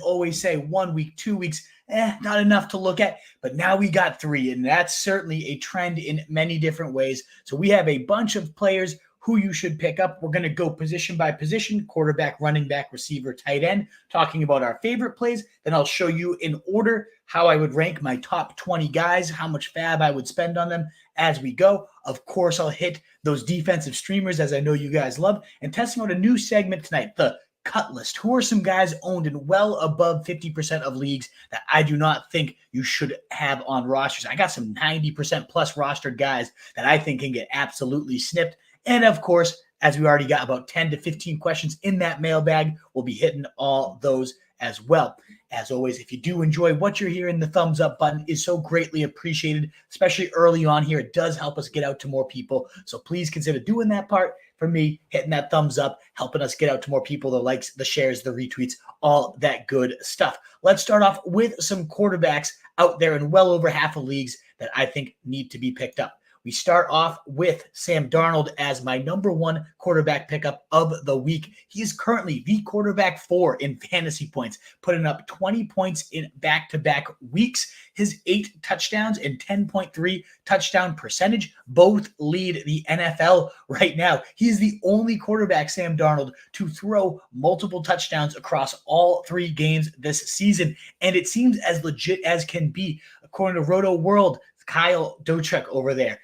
always say 1 week, 2 weeks, not enough to look at, but now we got 3, and that's certainly a trend in many different ways. So we have a bunch of players who you should pick up. We're going to go position by position, quarterback, running back, receiver, tight end, talking about our favorite plays. Then I'll show you in order how I would rank my top 20 guys, how much FAAB I would spend on them as we go. Of course, I'll hit those defensive streamers, as I know you guys love, and testing out a new segment tonight, the cut list. Who are some guys owned in well above 50% of leagues that I do not think you should have on rosters? I got some 90% plus rostered guys that I think can get absolutely snipped. And of course, as we already got about 10 to 15 questions in that mailbag, we'll be hitting all those as well. As always, if you do enjoy what you're hearing, the thumbs up button is so greatly appreciated, especially early on here. It does help us get out to more people. So please consider doing that part for me, hitting that thumbs up, helping us get out to more people, the likes, the shares, the retweets, all that good stuff. Let's start off with some quarterbacks out there in well over half of leagues that I think need to be picked up. We start off with Sam Darnold as my number 1 quarterback pickup of the week. He is currently the quarterback 4 in fantasy points, putting up 20 points in back-to-back weeks. His 8 touchdowns and 10.3 touchdown percentage both lead the NFL right now. He's the only quarterback, Sam Darnold, to throw multiple touchdowns across all 3 games this season. And it seems as legit as can be, according to Roto World, Kyle Dochuk over there.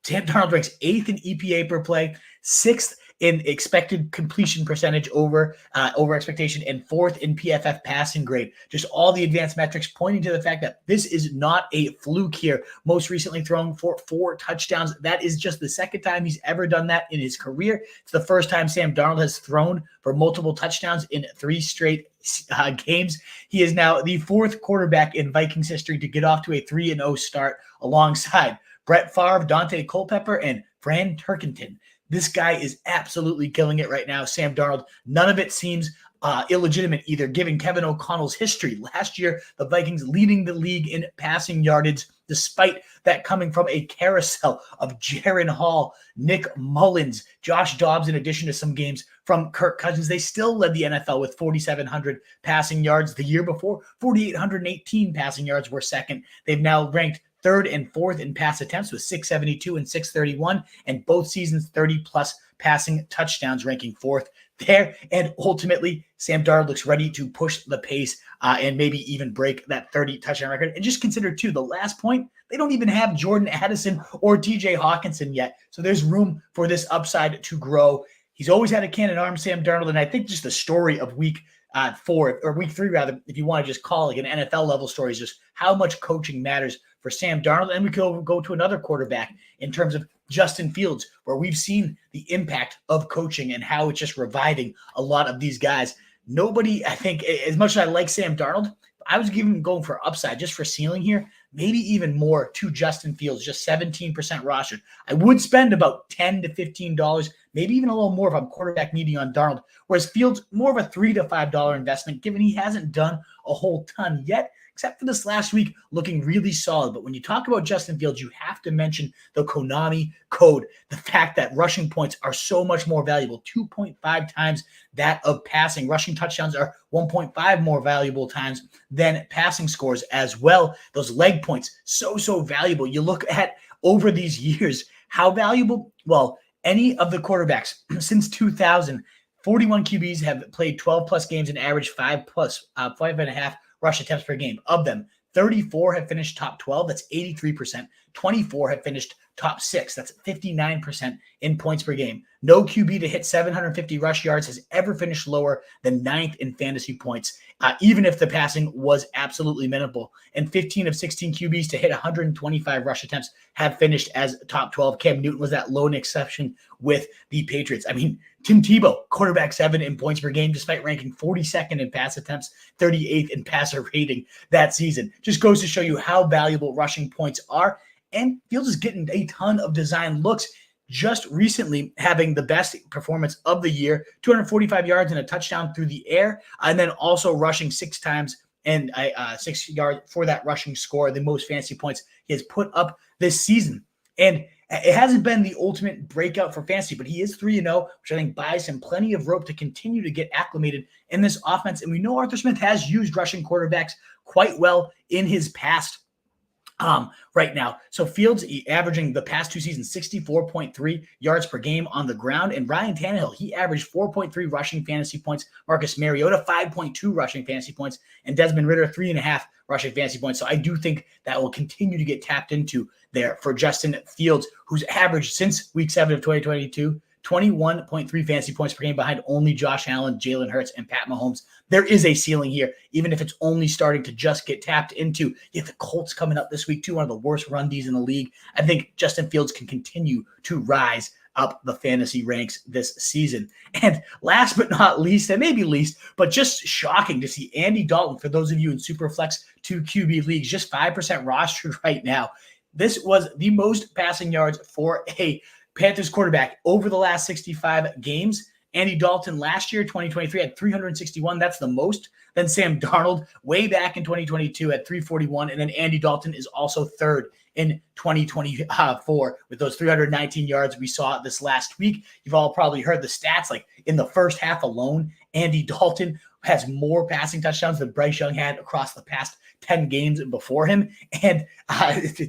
Sam Darnold ranks 8th in EPA per play, 6th in expected completion percentage over expectation, and 4th in PFF passing grade. Just all the advanced metrics pointing to the fact that this is not a fluke here. Most recently thrown for 4 touchdowns. That is just the second time he's ever done that in his career. It's the first time Sam Darnold has thrown for multiple touchdowns in 3 straight games. He is now the 4th quarterback in Vikings history to get off to a 3-0 start alongside Brett Favre, Dante Culpepper, and Fran Turkington. This guy is absolutely killing it right now, Sam Darnold. None of it seems illegitimate either, given Kevin O'Connell's history. Last year, the Vikings leading the league in passing yardage, despite that coming from a carousel of Jaron Hall, Nick Mullins, Josh Dobbs, in addition to some games from Kirk Cousins. They still led the NFL with 4,700 passing yards. The year before, 4,818 passing yards were second. They've now ranked 3rd and 4th in pass attempts with 672 and 631, and both seasons 30-plus passing touchdowns, ranking 4th there. And ultimately, Sam Darnold looks ready to push the pace and maybe even break that 30 touchdown record. And just consider, too, the last point, they don't even have Jordan Addison or TJ Hawkinson yet. So there's room for this upside to grow. He's always had a cannon arm, Sam Darnold, and I think just the story of week 4, or week 3, rather, if you want to just call it an NFL level story, is just how much coaching matters for Sam Darnold. And we could go to another quarterback in terms of Justin Fields, where we've seen the impact of coaching and how it's just reviving a lot of these guys. Nobody, I think, as much as I like Sam Darnold, I was going for upside just for ceiling here, maybe even more to Justin Fields, just 17% rostered. I would spend about $10 to $15, maybe even a little more if I'm quarterback needy on Darnold, whereas Fields, more of a $3 to $5 investment, given he hasn't done a whole ton yet, except for this last week, looking really solid. But when you talk about Justin Fields, you have to mention the Konami code, the fact that rushing points are so much more valuable, 2.5 times that of passing. Rushing touchdowns are 1.5 more valuable times than passing scores as well. Those leg points, so valuable. You look at over these years, how valuable? Well, any of the quarterbacks since 2000, 41 QBs have played 12-plus games and averaged 5.5 rush attempts per game. Of them, 34 have finished top 12. That's 83%. 24 have finished top 6. That's 59% in points per game. No QB to hit 750 rush yards has ever finished lower than 9th in fantasy points, even if the passing was absolutely minimal. And 15 of 16 QBs to hit 125 rush attempts have finished as top 12. Cam Newton was that lone exception with the Patriots. I mean, Tim Tebow, quarterback 7 in points per game, despite ranking 42nd in pass attempts, 38th in passer rating that season. Just goes to show you how valuable rushing points are. And Fields is getting a ton of design looks, just recently having the best performance of the year, 245 yards and a touchdown through the air, and then also rushing 6 times and 6 yards for that rushing score, the most fantasy points he has put up this season. And It hasn't been the ultimate breakout for fantasy, but he is 3-0, which I think buys him plenty of rope to continue to get acclimated in this offense. And we know Arthur Smith has used rushing quarterbacks quite well in his past right now. So Fields averaging the past 2 seasons 64.3 yards per game on the ground. And Ryan Tannehill, he averaged 4.3 rushing fantasy points. Marcus Mariota, 5.2 rushing fantasy points. And Desmond Ridder, 3.5 rushing fantasy points. So I do think that will continue to get tapped into there for Justin Fields, who's averaged since week 7 of 2022 21.3 fantasy points per game behind only Josh Allen, Jalen Hurts, and Pat Mahomes. There is a ceiling here, even if it's only starting to just get tapped into. You have the Colts coming up this week, too, one of the worst run Ds in the league. I think Justin Fields can continue to rise up the fantasy ranks this season. And last but not least, and maybe least, but just shocking to see Andy Dalton, for those of you in Superflex 2 QB leagues, just 5% rostered right now. This was the most passing yards for a Panthers quarterback over the last 65 games. Andy Dalton last year, 2023, had 361. That's the most. Then Sam Darnold way back in 2022 at 341. And then Andy Dalton is also third in 2024 with those 319 yards we saw this last week. You've all probably heard the stats. Like in the first half alone, Andy Dalton has more passing touchdowns than Bryce Young had across the past 10 games before him. And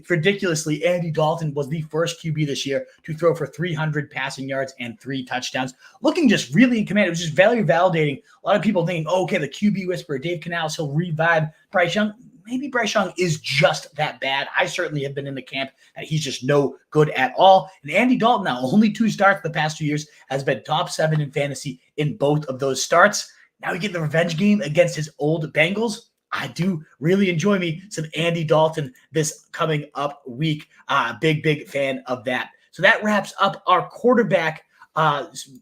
ridiculously, Andy Dalton was the first QB this year to throw for 300 passing yards and 3 touchdowns. Looking just really in command. It was just very validating. A lot of people thinking, oh, okay, the QB whisperer, Dave Canales, he'll revive Bryce Young. Maybe Bryce Young is just that bad. I certainly have been in the camp that he's just no good at all. And Andy Dalton, now only 2 starts the past 2 years, has been top 7 in fantasy in both of those starts. Now we get the revenge game against his old Bengals. I do really enjoy me some Andy Dalton this coming up week. Big fan of that. So that wraps up our quarterback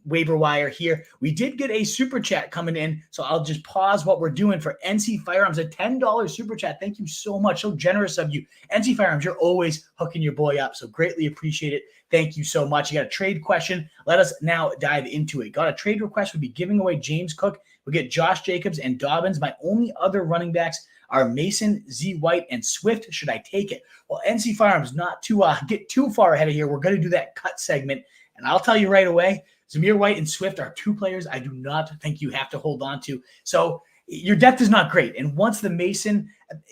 waiver wire here. We did get a super chat coming in, so I'll just pause what we're doing for NC Firearms, a $10 super chat. Thank you so much. So generous of you. NC Firearms, you're always hooking your boy up, so greatly appreciate it. Thank you so much. You got a trade question. Let us now dive into it. Got a trade request. We'll be giving away James Cook. We'll get Josh Jacobs and Dobbins. My only other running backs are Mason, Z White, and Swift. Should I take it? Well, NC Firearms, not to get too far ahead of here, we're going to do that cut segment. And I'll tell you right away, Zamir White and Swift are 2 players I do not think you have to hold on to. So your depth is not great. And once the Mason,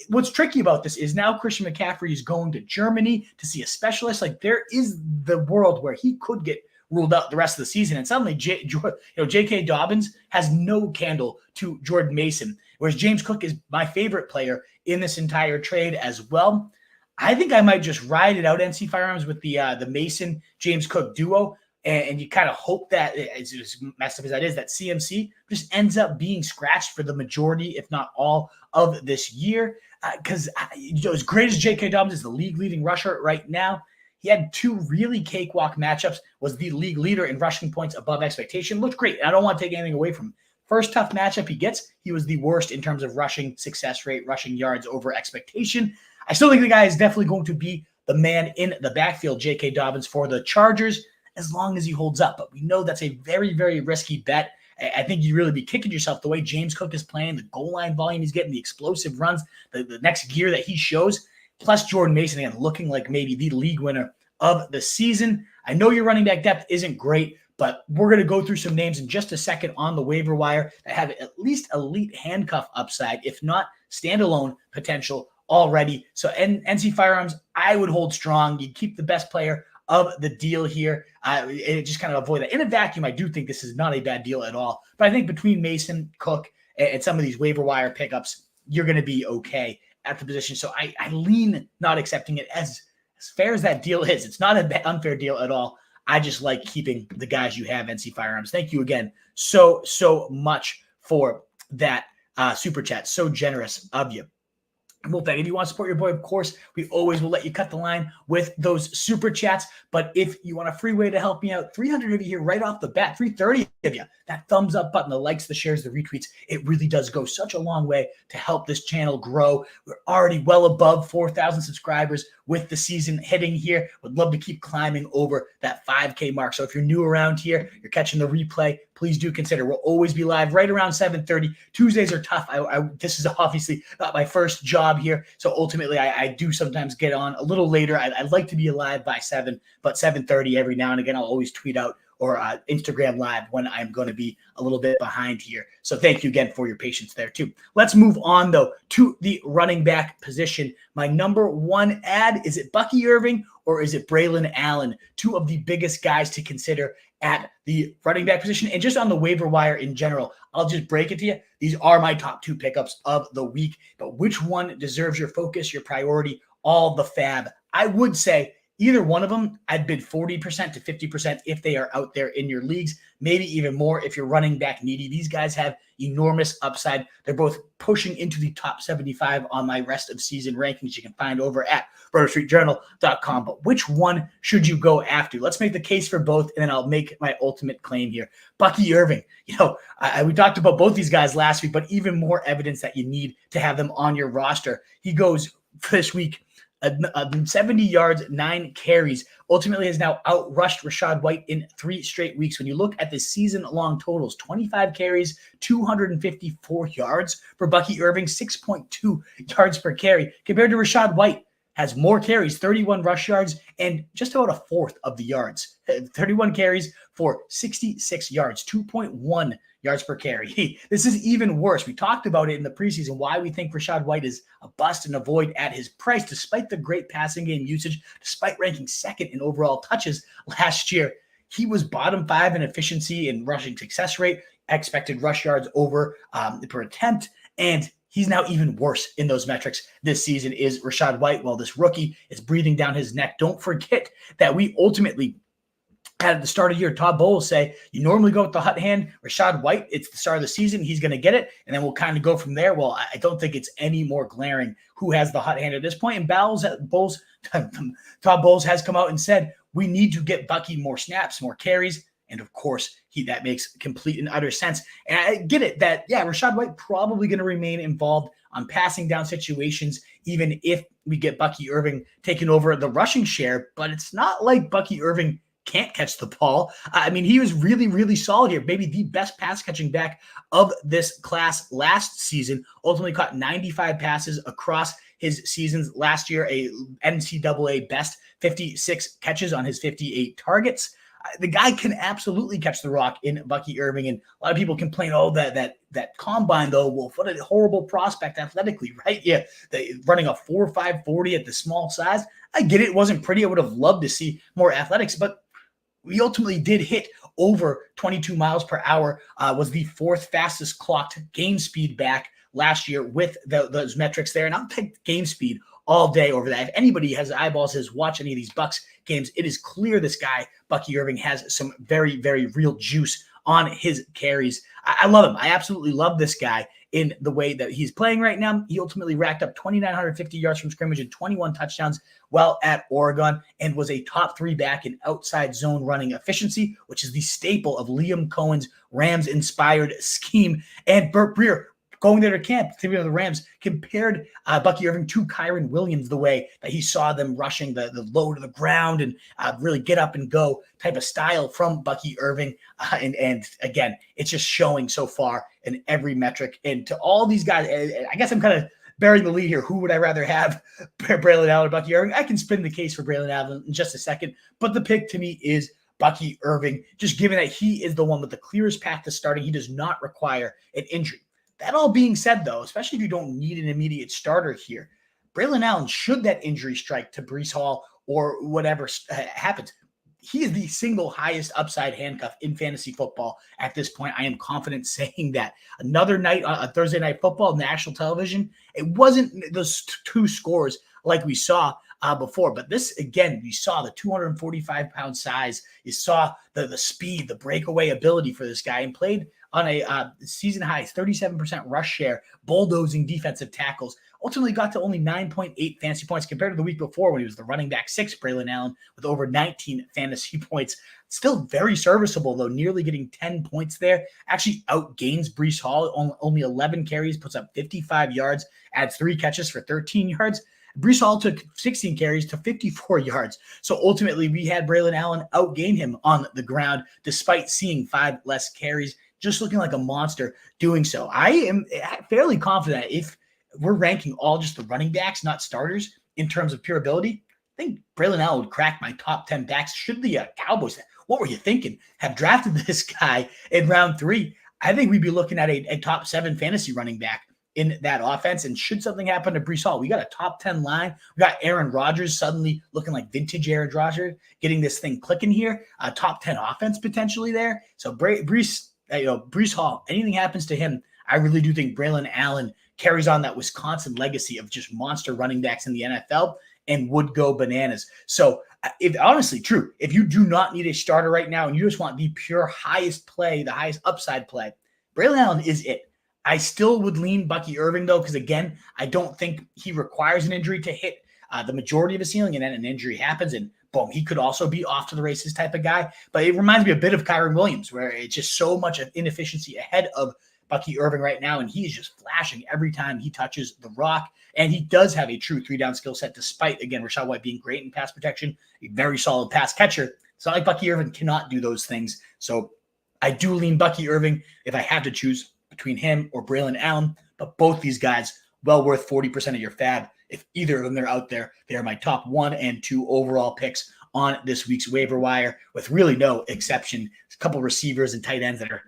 what's tricky about this is now Christian McCaffrey is going to Germany to see a specialist. Like there is the world where he could get ruled out the rest of the season. And suddenly J.K. Dobbins has no candle to Jordan Mason, whereas James Cook is my favorite player in this entire trade as well. I think I might just ride it out, NC Firearms, with the Mason James Cook duo, and you kind of hope that, as messed up as that is, that CMC just ends up being scratched for the majority, if not all, of this year. Because as great as J.K. Dobbins is, the league leading rusher right now, he had 2 really cakewalk matchups, was the league leader in rushing points above expectation. Looked great. I don't want to take anything away from him. First tough matchup he gets, he was the worst in terms of rushing success rate, rushing yards over expectation. I still think the guy is definitely going to be the man in the backfield, J.K. Dobbins, for the Chargers, as long as he holds up. But we know that's a very, very risky bet. I think you'd really be kicking yourself the way James Cook is playing, the goal line volume he's getting, the explosive runs, the next gear that he shows, plus Jordan Mason, again, looking like maybe the league winner of the season. I know your running back depth isn't great, but we're going to go through some names in just a second on the waiver wire that have at least elite handcuff upside, if not standalone potential already. So NC Firearms, I would hold strong. You'd keep the best player of the deal here and just kind of avoid that. In a vacuum, I do think this is not a bad deal at all. But I think between Mason, Cook, and some of these waiver wire pickups, you're going to be okay at the position. So I lean not accepting it as fair as that deal is. It's not an unfair deal at all. I just like keeping the guys you have, NC Firearms. Thank you again so much for that super chat. So generous of you. Well, if you want to support your boy, of course, we always will let you cut the line with those super chats. But if you want a free way to help me out, 300 of you here right off the bat, 330 of you, that thumbs up button, the likes, the shares, the retweets, it really does go such a long way to help this channel grow. We're already well above 4,000 subscribers with the season hitting here. Would love to keep climbing over that 5K mark. So if you're new around here, you're catching the replay, please do consider. We'll always be live right around 7:30. Tuesdays are tough. This is obviously not my first job here, so ultimately I do sometimes get on a little later. I'd like to be alive by 7, but 7:30 every now and again I'll always tweet out or Instagram live when I'm going to be a little bit behind here. So thank you again for your patience there too. Let's move on though to the running back position. My number one ad, is it Bucky Irving or is it Braelon Allen? Two of the biggest guys to consider at the running back position and just on the waiver wire in general. I'll just break it to you. These are my top 2 pickups of the week, but which one deserves your focus, your priority, all the FAAB? I would say either one of them, I'd bid 40% to 50% if they are out there in your leagues, maybe even more if you're running back needy. These guys have enormous upside. They're both pushing into the top 75 on my rest of season rankings you can find over at rotostreetjournal.com. But which one should you go after? Let's make the case for both, and then I'll make my ultimate claim here. Bucky Irving, we talked about both these guys last week, but even more evidence that you need to have them on your roster. He goes this week 70 yards, 9 carries, ultimately has now outrushed Rachaad White in 3 straight weeks. When you look at the season-long totals, 25 carries, 254 yards for Bucky Irving, 6.2 yards per carry, compared to Rachaad White, has more carries, 31 rush yards, and just about a fourth of the yards. 31 carries for 66 yards, 2.1 yards per carry. This is even worse. We talked about it in the preseason, why we think Rachaad White is a bust and a void at his price, despite the great passing game usage, despite ranking second in overall touches last year. He was bottom 5 in efficiency and rushing success rate, expected rush yards over per attempt, and he's now even worse in those metrics this season is Rachaad White, while this rookie is breathing down his neck. Don't forget that we ultimately had at the start of the year, Todd Bowles say, you normally go with the hot hand. Rachaad White, it's the start of the season. He's going to get it, and then we'll kind of go from there. Well, I don't think it's any more glaring who has the hot hand at this point. And Todd Bowles has come out and said, we need to get Bucky more snaps, more carries. And of course, that makes complete and utter sense. And I get it that, Rachaad White probably going to remain involved on passing down situations, even if we get Bucky Irving taking over the rushing share. But it's not like Bucky Irving can't catch the ball. I mean, he was really, really solid here. Maybe the best pass catching back of this class last season. Ultimately caught 95 passes across his seasons last year, a NCAA best 56 catches on his 58 targets. The guy can absolutely catch the rock in Bucky Irving, and a lot of people complain, that combine though, well, what a horrible prospect athletically, right? Yeah, running a 4.5 40 at the small size. I get it, it wasn't pretty. I would have loved to see more athletics, but we ultimately did hit over 22 miles per hour, was the 4th fastest clocked game speed back last year with those metrics there. And I'll take game speed all day over that. If anybody has eyeballs, has watched any of these Bucks games, it is clear this guy, Bucky Irving, has some very, very real juice on his carries. I love him. I absolutely love this guy in the way that he's playing right now. He ultimately racked up 2,950 yards from scrimmage and 21 touchdowns while at Oregon, and was a top 3 back in outside zone running efficiency, which is the staple of Liam Cohen's Rams-inspired scheme. And Burt Breer, going there to camp, to the Rams, compared Bucky Irving to Kyron Williams, the way that he saw them rushing the low to the ground and really get up and go type of style from Bucky Irving. And again, it's just showing so far in every metric. And to all these guys, I guess I'm kind of burying the lead here. Who would I rather have, Braelon Allen or Bucky Irving? I can spin the case for Braelon Allen in just a second, but the pick to me is Bucky Irving, just given that he is the one with the clearest path to starting. He does not require an injury. That all being said, though, especially if you don't need an immediate starter here, Braelon Allen, should that injury strike to Breece Hall or whatever happens, he is the single highest upside handcuff in fantasy football at this point. I am confident saying that. Another night, a Thursday Night Football, national television, it wasn't those 2 scores like we saw before. But this, again, we saw the 245-pound size. You saw the speed, the breakaway ability for this guy, and played on a season high 37% rush share, bulldozing defensive tackles. Ultimately got to only 9.8 fantasy points compared to the week before when he was the running back 6, Braelon Allen, with over 19 fantasy points. Still very serviceable, though, nearly getting 10 points there. Actually outgains Breece Hall, only 11 carries, puts up 55 yards, adds 3 catches for 13 yards. Breece Hall took 16 carries to 54 yards. So ultimately, we had Braelon Allen outgain him on the ground despite seeing 5 less carries, just looking like a monster doing so. I am fairly confident if we're ranking all just the running backs, not starters, in terms of pure ability, I think Braelon Allen would crack my top 10 backs. Should the Cowboys, what were you thinking, have drafted this guy in round 3? I think we'd be looking at a top 7 fantasy running back in that offense. And should something happen to Breece Hall, we got a top 10 line. We got Aaron Rodgers suddenly looking like vintage Aaron Rodgers, getting this thing clicking here. A top 10 offense potentially there. So Breece Hall, anything happens to him, I really do think Braelon Allen carries on that Wisconsin legacy of just monster running backs in the NFL and would go bananas. So if honestly true, if you do not need a starter right now and you just want the pure highest play, the highest upside play, Braelon Allen is it. I still would lean Bucky Irving, though, because, again, I don't think he requires an injury to hit the majority of his ceiling, and then an injury happens, and boom, he could also be off to the races type of guy. But it reminds me a bit of Kyren Williams, where it's just so much of inefficiency ahead of Bucky Irving right now, and he's just flashing every time he touches the rock. And he does have a true 3-down skill set, despite, again, Rachaad White being great in pass protection, a very solid pass catcher. It's not like Bucky Irving cannot do those things. So I do lean Bucky Irving if I had to choose between him or Braelon Allen, but both these guys well worth 40% of your FAAB. If either of them are out there, they are my top 1 and 2 overall picks on this week's waiver wire, with really no exception. A couple receivers and tight ends that are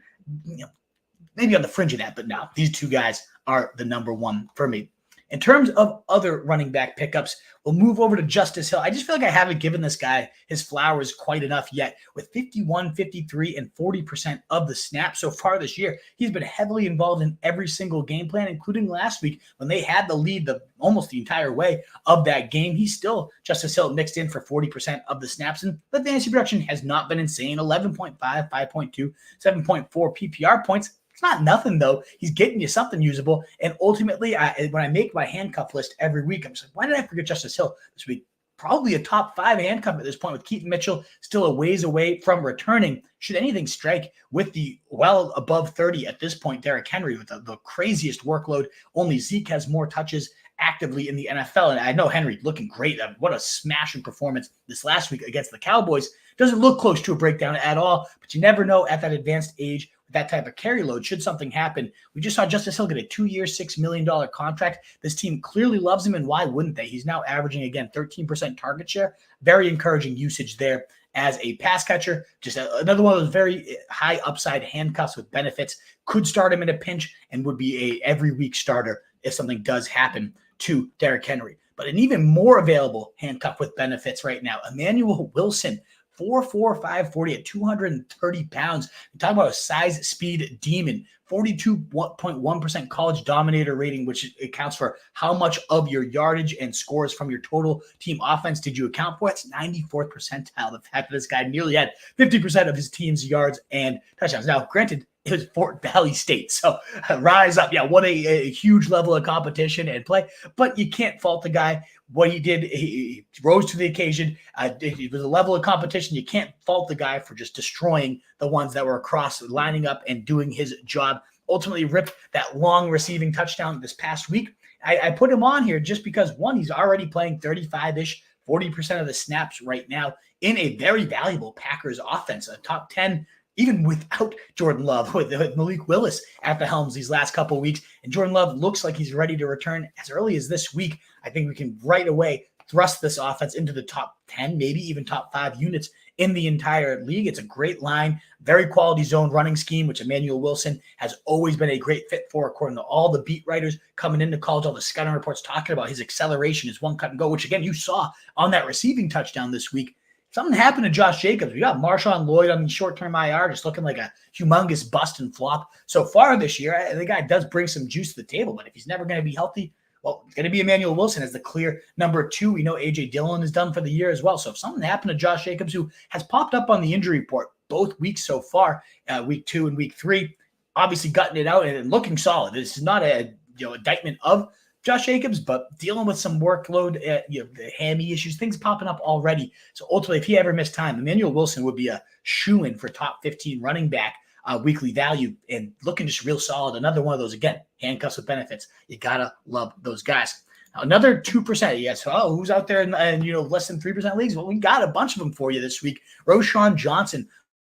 maybe on the fringe of that, but no, these 2 guys are the number 1 for me. In terms of other running back pickups, we'll move over to Justice Hill. I just feel like I haven't given this guy his flowers quite enough yet. With 51, 53, and 40% of the snaps so far this year, he's been heavily involved in every single game plan, including last week when they had the lead almost the entire way of that game. He's still, Justice Hill mixed in for 40% of the snaps, and the fantasy production has not been insane. 11.5, 5.2, 7.4 PPR points. It's not nothing, though. He's getting you something usable. And ultimately, when I make my handcuff list every week, I'm just like, why did I forget Justice Hill this week? Probably a top 5 handcuff at this point, with Keaton Mitchell still a ways away from returning. Should anything strike with the well above 30 at this point, Derrick Henry with the craziest workload. Only Zeke has more touches actively in the NFL. And I know Henry looking great. What a smashing performance this last week against the Cowboys. Doesn't look close to a breakdown at all, but you never know at that advanced age, that type of carry load, should something happen. We just saw Justice Hill get a 2-year, $6 million contract. This team clearly loves him, and why wouldn't they? He's now averaging, again, 13% target share. Very encouraging usage there as a pass catcher. Just another one of those very high upside handcuffs with benefits. Could start him in a pinch and would be a every week starter if something does happen to Derrick Henry. But an even more available handcuff with benefits right now, Emmanuel Wilson, 4'4", 540 at 230 pounds. You talk about a size speed demon. 42.1% college dominator rating, which accounts for how much of your yardage and scores from your total team offense did you account for. It's 94th percentile. The fact that this guy nearly had 50% of his team's yards and touchdowns. Now, granted, it was Fort Valley State. So rise up. Yeah, what a huge level of competition and play. But you can't fault the guy. What he did, he rose to the occasion. It was a level of competition. You can't fault the guy for just destroying the ones that were across, lining up and doing his job. Ultimately ripped that long receiving touchdown this past week. I put him on here just because, one, he's already playing 35-ish, 40% of the snaps right now in a very valuable Packers offense, a top 10, even without Jordan Love, with Malik Willis at the helms these last couple of weeks. And Jordan Love looks like he's ready to return as early as this week. I think we can right away thrust this offense into the top 10, maybe even top 5 units in the entire league. It's a great line, very quality zone running scheme, which Emmanuel Wilson has always been a great fit for, according to all the beat writers coming into college, all the scouting reports talking about his acceleration, his one cut and go, which again, you saw on that receiving touchdown this week. Something happened to Josh Jacobs. We got Marshawn Lloyd on the short-term IR, just looking like a humongous bust and flop so far this year. The guy does bring some juice to the table, but if he's never going to be healthy, well, it's going to be Emmanuel Wilson as the clear number 2. We know A.J. Dillon is done for the year as well. So if something happened to Josh Jacobs, who has popped up on the injury report both weeks so far, week 2 and week 3, obviously gutting it out and looking solid. This is not a indictment of Josh Jacobs, but dealing with some workload, the hammy issues, things popping up already. So ultimately, if he ever missed time, Emmanuel Wilson would be a shoo-in for top 15 running back weekly value and looking just real solid. Another one of those, again, handcuffs with benefits. You got to love those guys. Another 2%. Yes. Oh, who's out there in less than 3% leagues? Well, we got a bunch of them for you this week. Roschon Johnson,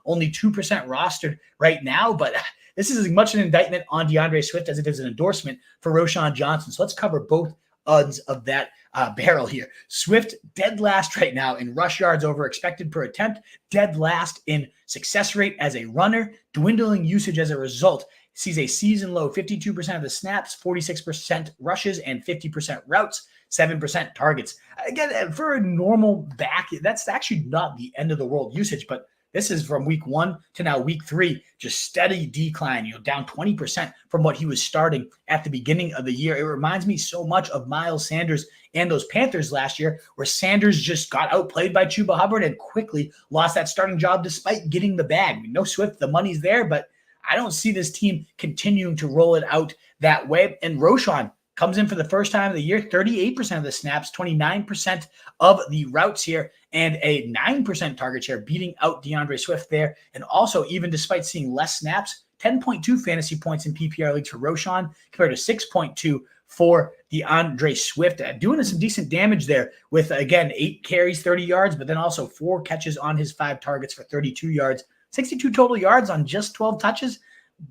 only 2% rostered right now, but this is as much an indictment on DeAndre Swift as it is an endorsement for Roschon Johnson. So let's cover both ends of that barrel here. Swift dead last right now in rush yards over expected per attempt, dead last in success rate as a runner, dwindling usage as a result. Sees a season low 52% of the snaps, 46% rushes, and 50% routes, 7% targets. Again, for a normal back, that's actually not the end of the world usage, but this is from week 1 to now week 3, just steady decline, down 20% from what he was starting at the beginning of the year. It reminds me so much of Miles Sanders and those Panthers last year, where Sanders just got outplayed by Chuba Hubbard and quickly lost that starting job despite getting the bag. No Swift, the money's there, but I don't see this team continuing to roll it out that way. And Roschon comes in for the first time of the year, 38% of the snaps, 29% of the routes here, and a 9% target share, beating out DeAndre Swift there. And also, even despite seeing less snaps, 10.2 fantasy points in PPR leagues for Roschon compared to 6.2 for DeAndre Swift, doing some decent damage there with, again, 8 carries, 30 yards, but then also 4 catches on his 5 targets for 32 yards. 62 total yards on just 12 touches,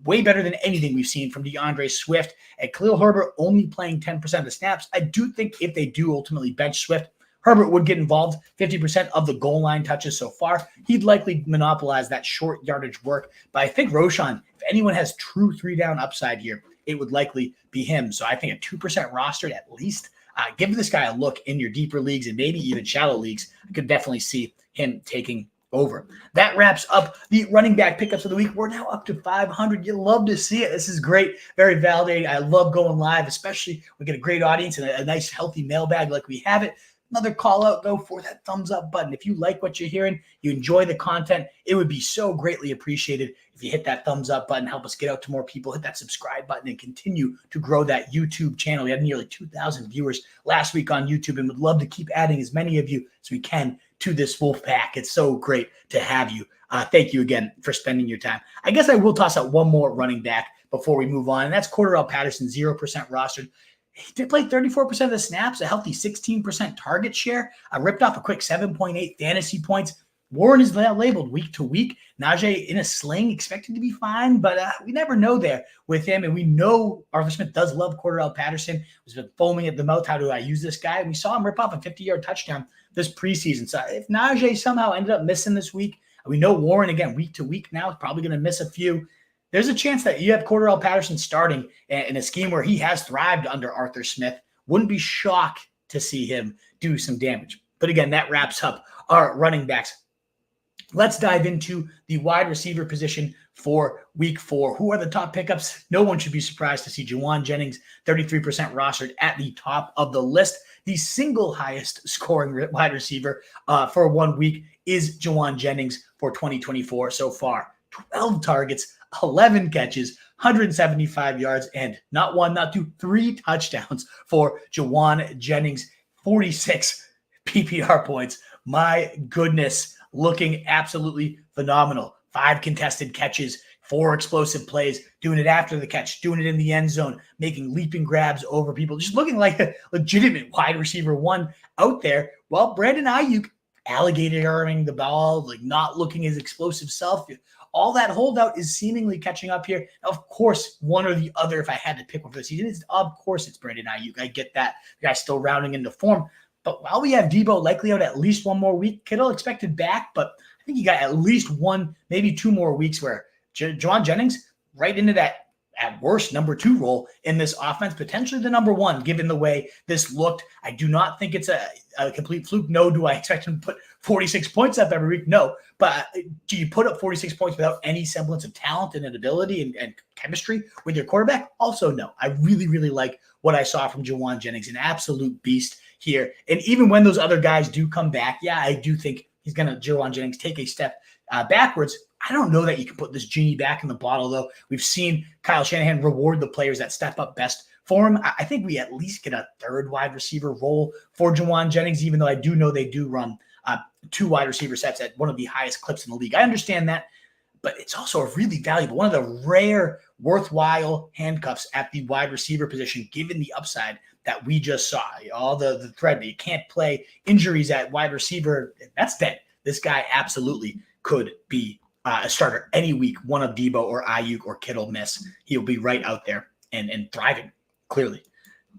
way better than anything we've seen from DeAndre Swift. And Khalil Herbert only playing 10% of the snaps. I do think if they do ultimately bench Swift, Herbert would get involved 50% of the goal line touches so far. He'd likely monopolize that short yardage work. But I think Roschon, if anyone has true 3-down upside here, it would likely be him. So I think a 2% rostered at least. Give this guy a look in your deeper leagues and maybe even shallow leagues. I could definitely see him taking over. That wraps up the running back pickups of the week. We're now up to 500. You love to see it. This is great. Very validating. I love going live, especially we get a great audience and a nice, healthy mailbag like we have it. Another call out, though, for that thumbs up button. If you like what you're hearing, you enjoy the content, it would be so greatly appreciated if you hit that thumbs up button, help us get out to more people, hit that subscribe button, and continue to grow that YouTube channel. We had nearly 2,000 viewers last week on YouTube and would love to keep adding as many of you as we can to this wolf pack. It's so great to have you. Thank you again for spending your time. I guess I will toss out one more running back before we move on, and that's Cordarrelle Patterson, 0% rostered. He did play 34% of the snaps, a healthy 16% target share. I ripped off a quick 7.8 fantasy points. Warren is labeled week to week. Najee in a sling, expected to be fine, but we never know there with him. And we know Arthur Smith does love Cordarrelle Patterson. He's been foaming at the mouth. How do I use this guy? We saw him rip off a 50-yard touchdown this preseason. So if Najee somehow ended up missing this week, we know Warren, again, week to week now, is probably going to miss a few. There's a chance that you have Cordarrelle Patterson starting in a scheme where he has thrived under Arthur Smith. Wouldn't be shocked to see him do some damage. But again, that wraps up our running backs. Let's dive into the wide receiver position for week 4. Who are the top pickups? No one should be surprised to see Jauan Jennings, 33% rostered at the top of the list. The single highest scoring wide receiver for 1 week is Jauan Jennings for 2024 so far. 12 targets, 11 catches, 175 yards, and not 1, not 2, 3 touchdowns for Jauan Jennings, 46 PPR points. My goodness, looking absolutely phenomenal. 5 contested catches, 4 explosive plays, doing it after the catch, doing it in the end zone, making leaping grabs over people, just looking like a legitimate wide receiver 1 out there. Well, Brandon Ayuk, alligator-ing the ball, not looking his explosive self. All that holdout is seemingly catching up here. Now, of course, one or the other, if I had to pick one for the season, of course it's Brandon Ayuk. I get that. The guy's still rounding into form. But while we have Debo likely out at least 1 more week, Kittle expected back, but I think you got at least 1, maybe 2 more weeks where Jauan Jennings right into that, at worst, number 2 role in this offense, potentially the number 1, given the way this looked. I do not think it's a complete fluke. No, do I expect him to put 46 points up every week? No. But do you put up 46 points without any semblance of talent and ability and chemistry with your quarterback? Also, no. I really, really like what I saw from Jauan Jennings, an absolute beast here. And even when those other guys do come back, yeah, I do think Jauan Jennings take a step backwards. I don't know that you can put this genie back in the bottle, though. We've seen Kyle Shanahan reward the players that step up best for him. I think we at least get a 3rd wide receiver role for Jauan Jennings, even though I do know they do run 2 wide receiver sets at one of the highest clips in the league. I understand that. but it's also a really valuable, one of the rare worthwhile handcuffs at the wide receiver position, given the upside that we just saw. All the thread that you can't play, injuries at wide receiver, that's dead. This guy absolutely could be a starter any week. One of Debo or Ayuk or Kittle miss, he'll be right out there and thriving, clearly.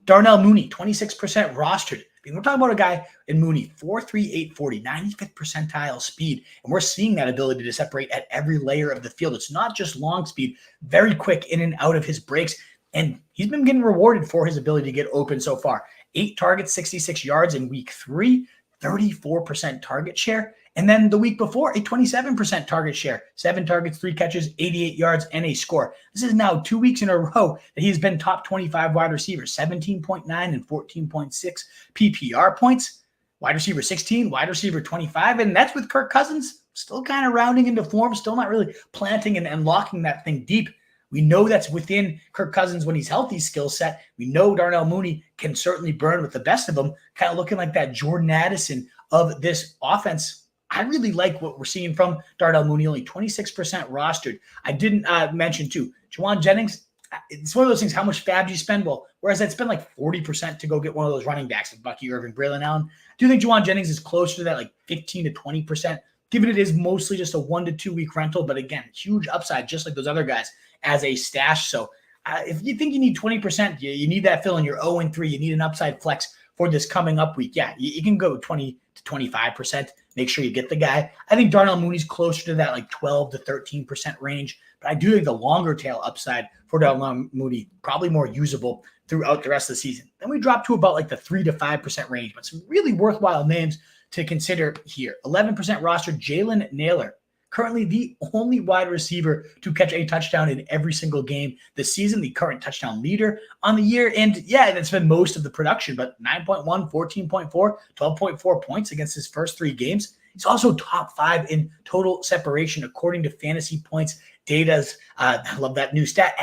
Darnell Mooney, 26% rostered. I mean, we're talking about a guy in Mooney, 4.3, 840, 95th percentile speed. And we're seeing that ability to separate at every layer of the field. It's not just long speed, very quick in and out of his breaks. And he's been getting rewarded for his ability to get open so far. 8 targets, 66 yards in week 3, 34% target share. And then the week before, a 27% target share, 7 targets, 3 catches, 88 yards, and a score. This is now 2 weeks in a row that he's been top 25 wide receivers, 17.9 and 14.6 PPR points. Wide receiver 16, wide receiver 25, and that's with Kirk Cousins still kind of rounding into form, still not really planting and locking that thing deep. We know that's within Kirk Cousins when he's healthy skill set. We know Darnell Mooney can certainly burn with the best of them, kind of looking like that Jordan Addison of this offense. I really like what we're seeing from Darnell Mooney, only 26% rostered. I didn't mention, too, Juwan Jennings. It's one of those things, how much FAAB do you spend? Well, whereas I'd spend like 40% to go get one of those running backs like Bucky Irving, Braelon Allen. I do think Juwan Jennings is closer to that, like 15 to 20%, given it is mostly just a 1 to 2 week rental. But again, huge upside, just like those other guys, as a stash. So if you think you need 20%, you need that fill in your 0-3, you need an upside flex for this coming up week. Yeah, you can go 20 to 25%. Make sure you get the guy. I think Darnell Mooney's closer to that like 12 to 13% range, but I do think the longer tail upside for Darnell Mooney probably more usable throughout the rest of the season. Then we drop to about like the 3 to 5% range, but some really worthwhile names to consider here. 11% roster, Jalen Nailor. Currently the only wide receiver to catch a touchdown in every single game this season, the current touchdown leader on the year. And yeah, that's been most of the production, but 9.1, 14.4, 12.4 points against his first 3 games. He's also top 5 in total separation, according to Fantasy Points Data's, I love that new stat,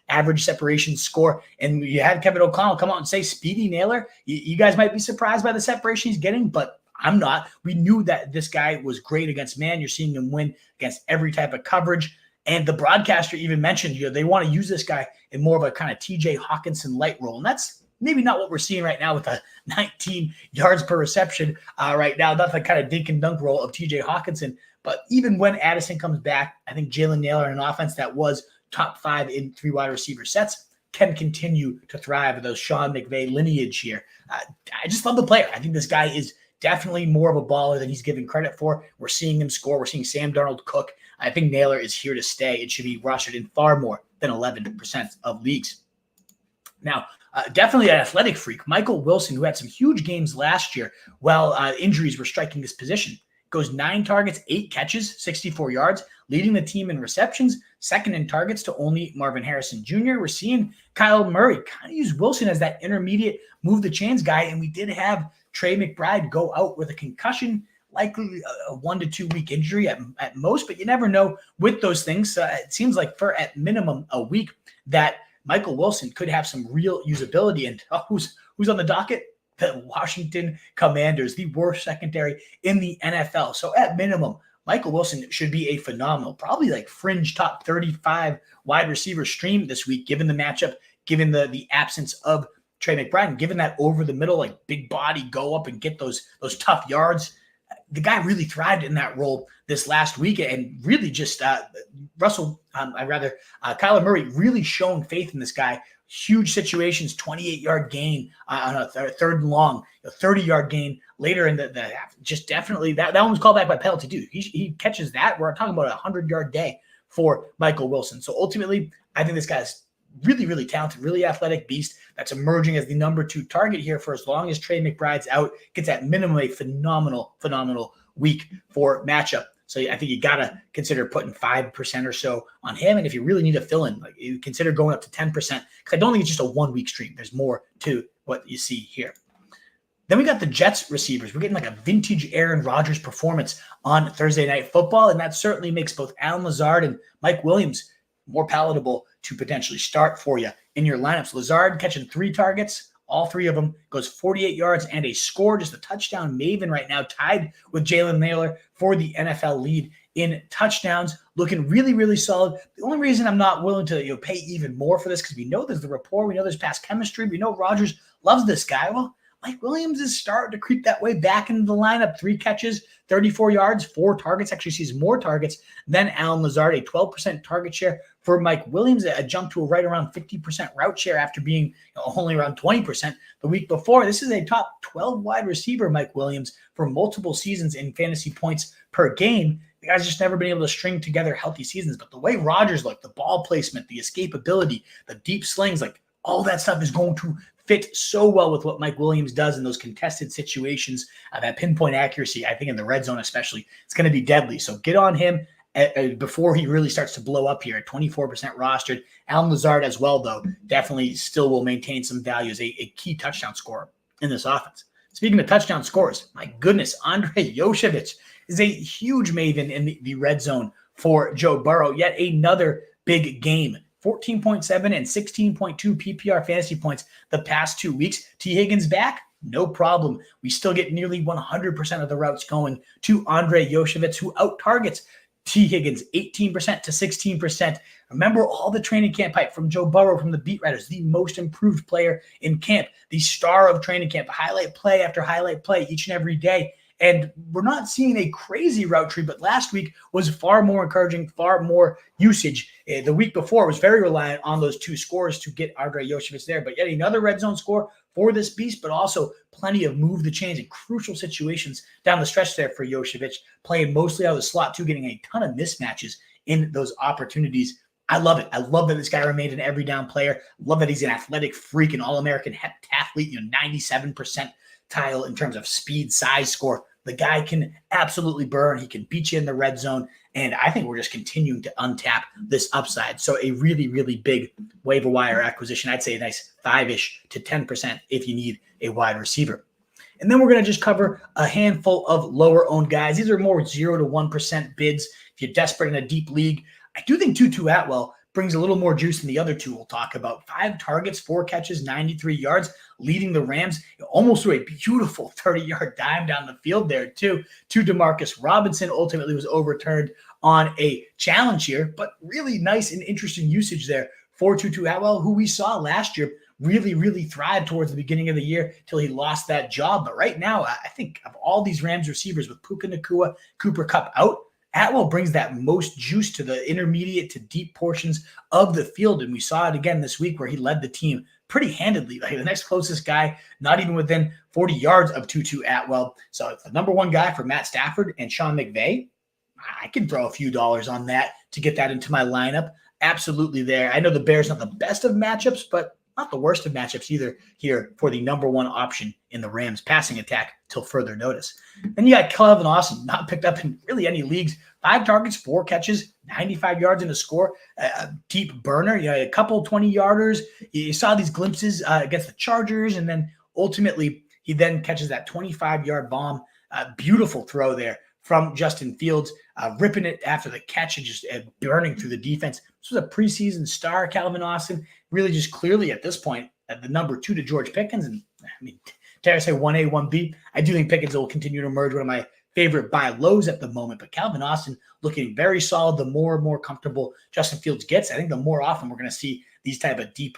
average separation score. And you had Kevin O'Connell come out and say, Speedy Nailor, you guys might be surprised by the separation he's getting, but I'm not. We knew that this guy was great against man. You're seeing him win against every type of coverage. And the broadcaster even mentioned, they want to use this guy in more of a kind of TJ Hawkinson light role. And that's maybe not what we're seeing right now with a 19 yards per reception right now. Not the kind of dink and dunk role of TJ Hawkinson. But even when Addison comes back, I think Jalen Nailor, in an offense that was top 5 in 3 wide receiver sets, can continue to thrive with those Sean McVay lineage here. I just love the player. I think this guy is definitely more of a baller than he's given credit for. We're seeing him score. We're seeing Sam Darnold cook. I think Nailor is here to stay. It should be rostered in far more than 11% of leagues. Now, definitely an athletic freak. Michael Wilson, who had some huge games last year while injuries were striking this position, goes 9 targets, 8 catches, 64 yards, leading the team in receptions, second in targets to only Marvin Harrison Jr. We're seeing Kyle Murray kind of use Wilson as that intermediate move the chains guy, and we did have Trey McBride go out with a concussion, likely a 1 to 2 week injury at most, but you never know with those things. It seems like for at minimum a week that Michael Wilson could have some real usability. And who's on the docket? The Washington Commanders, the worst secondary in the NFL. So at minimum, Michael Wilson should be a phenomenal, probably like fringe top 35 wide receiver stream this week, given the matchup, given the absence of Trey McBride, and given that over the middle, like big body, go up and get those tough yards. The guy really thrived in that role this last week, and really just Kyler Murray really showing faith in this guy. Huge situations, 28-yard gain on a third and long, a 30-yard gain later in the just definitely that one was called back by penalty too. He catches that. We're talking about a 100-yard day for Michael Wilson. So ultimately, I think this guy's really, really talented, really athletic beast that's emerging as the number 2 target here for as long as Trey McBride's out. Gets at minimum a phenomenal week for matchup. So I think you got to consider putting 5% or so on him. And if you really need a fill-in, like you consider going up to 10%, because I don't think it's just a 1 week stream. There's more to what you see here. Then we got the Jets receivers. We're getting like a vintage Aaron Rodgers performance on Thursday Night Football, and that certainly makes both Allen Lazard and Mike Williams more palatable to potentially start for you in your lineups. Lazard catching 3 targets, all 3 of them, goes 48 yards and a score, just a touchdown maven right now, tied with Jalen Nailor for the NFL lead in touchdowns, looking really, really solid. The only reason I'm not willing to pay even more for this, because we know there's the rapport, we know there's past chemistry, we know Rodgers loves this guy. Well, Mike Williams is starting to creep that way back into the lineup. 3 catches, 34 yards, 4 targets. Actually sees more targets than Allen Lazard, a 12% target share for Mike Williams, a jump to a right around 50% route share after being only around 20% the week before. This is a top 12 wide receiver, Mike Williams, for multiple seasons in fantasy points per game. The guy's just never been able to string together healthy seasons. But the way Rodgers looked, the ball placement, the escapability, the deep slings, like all that stuff is going to fit so well with what Mike Williams does in those contested situations. That pinpoint accuracy, I think in the red zone especially, it's going to be deadly. So get on him before he really starts to blow up here at 24% rostered. Allen Lazard as well, though, definitely still will maintain some value as a key touchdown scorer in this offense. Speaking of touchdown scores, my goodness, Andrei Yoshevich is a huge maven in the red zone for Joe Burrow. Yet another big game. 14.7 and 16.2 PPR fantasy points the past 2 weeks. T. Higgins back? No problem. We still get nearly 100% of the routes going to Andrei Yoshevich, who out-targets T. Higgins 18% to 16%. Remember all the training camp hype from Joe Burrow, from the beat writers, the most improved player in camp, the star of training camp, highlight play after highlight play each and every day. And we're not seeing a crazy route tree, but last week was far more encouraging, far more usage. The week before was very reliant on those 2 scores to get Andrei Yoshevich there. But yet another red zone score for this beast, but also plenty of move the chains in crucial situations down the stretch there for Yoshevich, playing mostly out of the slot too, getting a ton of mismatches in those opportunities. I love it. I love that this guy remained an every down player. Love that he's an athletic freak, an all-American athlete, 97 percentile in terms of speed, size, score. The guy can absolutely burn. He can beat you in the red zone. And I think we're just continuing to untap this upside. So a really, really big waiver wire acquisition. I'd say a nice 5-ish to 10% if you need a wide receiver. And then we're going to just cover a handful of lower owned guys. These are more 0 to 1% bids. If you're desperate in a deep league, I do think Tutu Atwell brings a little more juice than the other 2 we'll talk about. 5 targets, 4 catches, 93 yards, leading the Rams almost through a beautiful 30-yard dime down the field there, too. To Demarcus Robinson, ultimately was overturned on a challenge here, but really nice and interesting usage there for Tutu Atwell, who we saw last year really, really thrive towards the beginning of the year till he lost that job. But right now, I think of all these Rams receivers with Puka Nacua, Cooper Kupp out, Atwell brings that most juice to the intermediate to deep portions of the field. And we saw it again this week where he led the team pretty handedly. Like the next closest guy, not even within 40 yards of Tutu Atwell. So it's the number 1 guy for Matt Stafford and Sean McVay. I can throw a few dollars on that to get that into my lineup. Absolutely there. I know the Bears not the best of matchups, but not the worst of matchups either here for the number 1 option in the Rams passing attack till further notice. Then you got Calvin Austin, not picked up in really any leagues. 5 targets, 4 catches, 95 yards in a score, a deep burner, a couple 20-yarders. You saw these glimpses against the Chargers, and then ultimately he then catches that 25-yard bomb. Beautiful throw there from Justin Fields, ripping it after the catch and just burning through the defense. This was a preseason star, Calvin Austin, really just clearly at this point at the number 2 to George Pickens. And I mean, dare I say 1A, 1B. I do think Pickens will continue to emerge one of my favorite buy lows at the moment, but Calvin Austin looking very solid. The more and more comfortable Justin Fields gets, I think the more often we're going to see these type of deep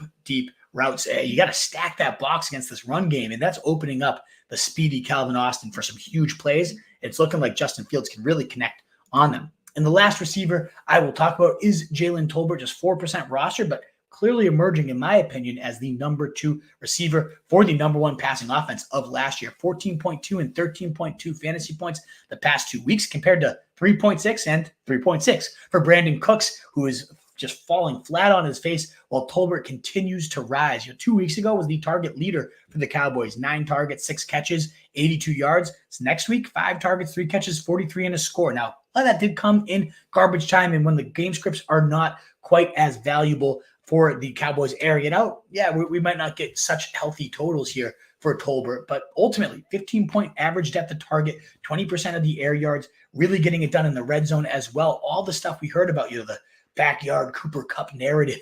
routes. You got to stack that box against this run game, and that's opening up the speedy Calvin Austin for some huge plays. It's looking like Justin Fields can really connect on them. And the last receiver I will talk about is Jalen Tolbert, just 4% roster, but clearly emerging, in my opinion, as the number 2 receiver for the number 1 passing offense of last year. 14.2 and 13.2 fantasy points the past 2 weeks compared to 3.6 and 3.6 for Brandon Cooks, who is just falling flat on his face while Tolbert continues to rise. 2 weeks ago was the target leader for the Cowboys. 9 targets, 6 catches, 82 yards. So next week, 5 targets, 3 catches, 43 and a score. Now, a lot of that did come in garbage time, and when the game scripts are not quite as valuable for the Cowboys airing it out, we might not get such healthy totals here for Tolbert. But ultimately, 15-point average depth of target, 20% of the air yards, really getting it done in the red zone as well. All the stuff we heard about, the backyard Cooper Kupp narrative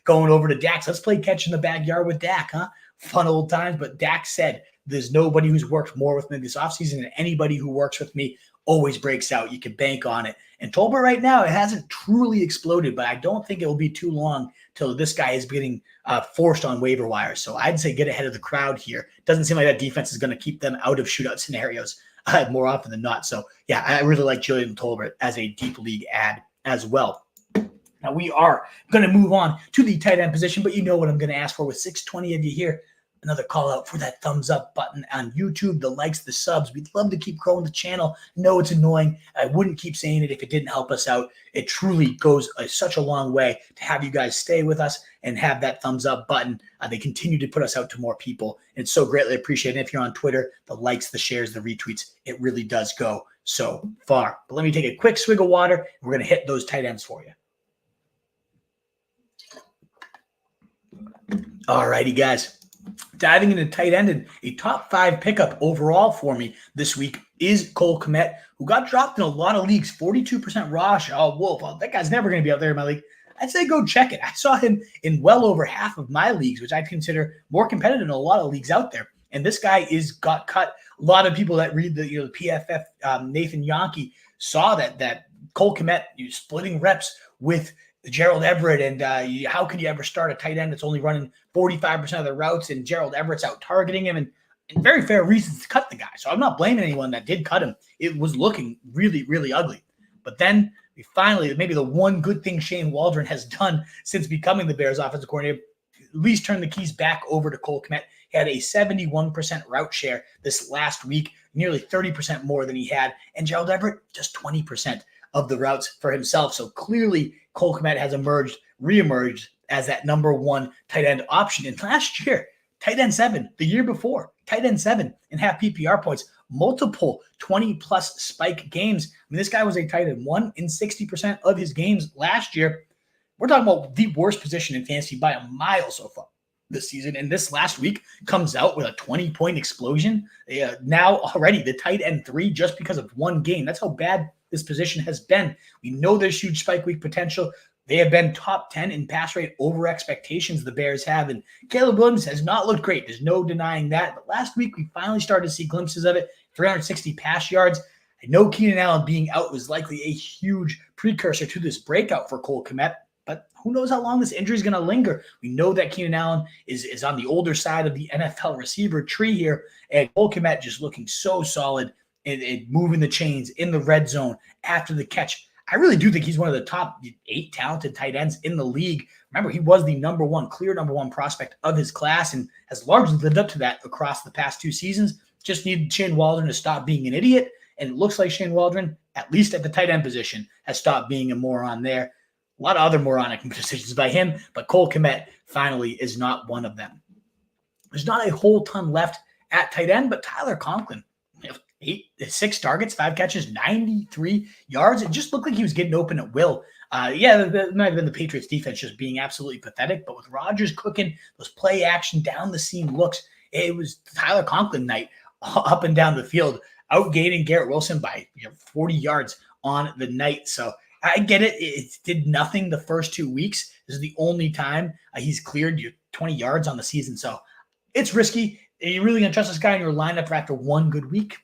going over to Dak. Let's play catch in the backyard with Dak, huh? Fun old times. But Dak said, there's nobody who's worked more with me this offseason than anybody who works with me always breaks out. You can bank on it. And Tolbert right now, it hasn't truly exploded, but I don't think it will be too long till this guy is getting forced on waiver wire. So I'd say get ahead of the crowd here. Doesn't seem like that defense is going to keep them out of shootout scenarios more often than not. So yeah, I really like Julian Tolbert as a deep league ad as well. Now we are going to move on to the tight end position, but you know what I'm going to ask for with 620 of you here. Another call out for that thumbs up button on YouTube, the likes, the subs. We'd love to keep growing the channel. No, it's annoying. I wouldn't keep saying it if it didn't help us out. It truly goes such a long way to have you guys stay with us and have that thumbs up button. They continue to put us out to more people. And it's so greatly appreciated. If you're on Twitter, the likes, the shares, the retweets, it really does go so far. But let me take a quick swig of water, and we're going to hit those tight ends for you. All righty, guys. Diving into tight end, and a top 5 pickup overall for me this week is Cole Kmet, who got dropped in a lot of leagues, 42% roster. Oh, Wolf, that guy's never going to be out there in my league. I'd say go check it. I saw him in well over half of my leagues, which I'd consider more competitive than a lot of leagues out there. And this guy got cut. A lot of people that read the PFF, Nathan Yonke, saw that Cole Kmet splitting reps with Gerald Everett, and how can you ever start a tight end that's only running 45% of the routes, and Gerald Everett's out targeting him, and very fair reasons to cut the guy. So I'm not blaming anyone that did cut him. It was looking really, really ugly. But then we finally, maybe the one good thing Shane Waldron has done since becoming the Bears offensive coordinator, at least turn the keys back over to Cole Kmet. He had a 71% route share this last week, nearly 30% more than he had, and Gerald Everett just 20% of the routes for himself. So clearly Cole Kmet has reemerged as that number 1 tight end option. And last year, tight end 7, the year before, tight end 7 and half PPR points, multiple 20-plus spike games. I mean, this guy was a tight end 1 in 60% of his games last year. We're talking about the worst position in fantasy by a mile so far this season. And this last week comes out with a 20-point explosion. Now already the tight end 3 just because of one game. That's how bad this position has been. We know there's huge spike week potential. They have been top 10 in pass rate over expectations, the Bears have. And Caleb Williams has not looked great. There's no denying that. But last week, we finally started to see glimpses of it. 360 pass yards. I know Keenan Allen being out was likely a huge precursor to this breakout for Cole Kmet. But who knows how long this injury is going to linger. We know that Keenan Allen is on the older side of the NFL receiver tree here. And Cole Kmet just looking so solid and moving the chains in the red zone after the catch. I really do think he's one of the top 8 talented tight ends in the league. Remember, he was the clear number one prospect of his class and has largely lived up to that across the past 2 seasons. Just need Shane Waldron to stop being an idiot. And it looks like Shane Waldron, at least at the tight end position, has stopped being a moron there. A lot of other moronic decisions by him, but Cole Kmet finally is not one of them. There's not a whole ton left at tight end, but Tyler Conklin, 6 targets, 5 catches, 93 yards. It just looked like he was getting open at will. That might have been the Patriots defense just being absolutely pathetic, but with Rodgers cooking, those play action down the seam looks, it was Tyler Conklin night up and down the field, outgaining Garrett Wilson by 40 yards on the night. So I get it. It did nothing the first 2 weeks. This is the only time he's cleared 20 yards on the season. So it's risky. Are you really going to trust this guy in your lineup after one good week?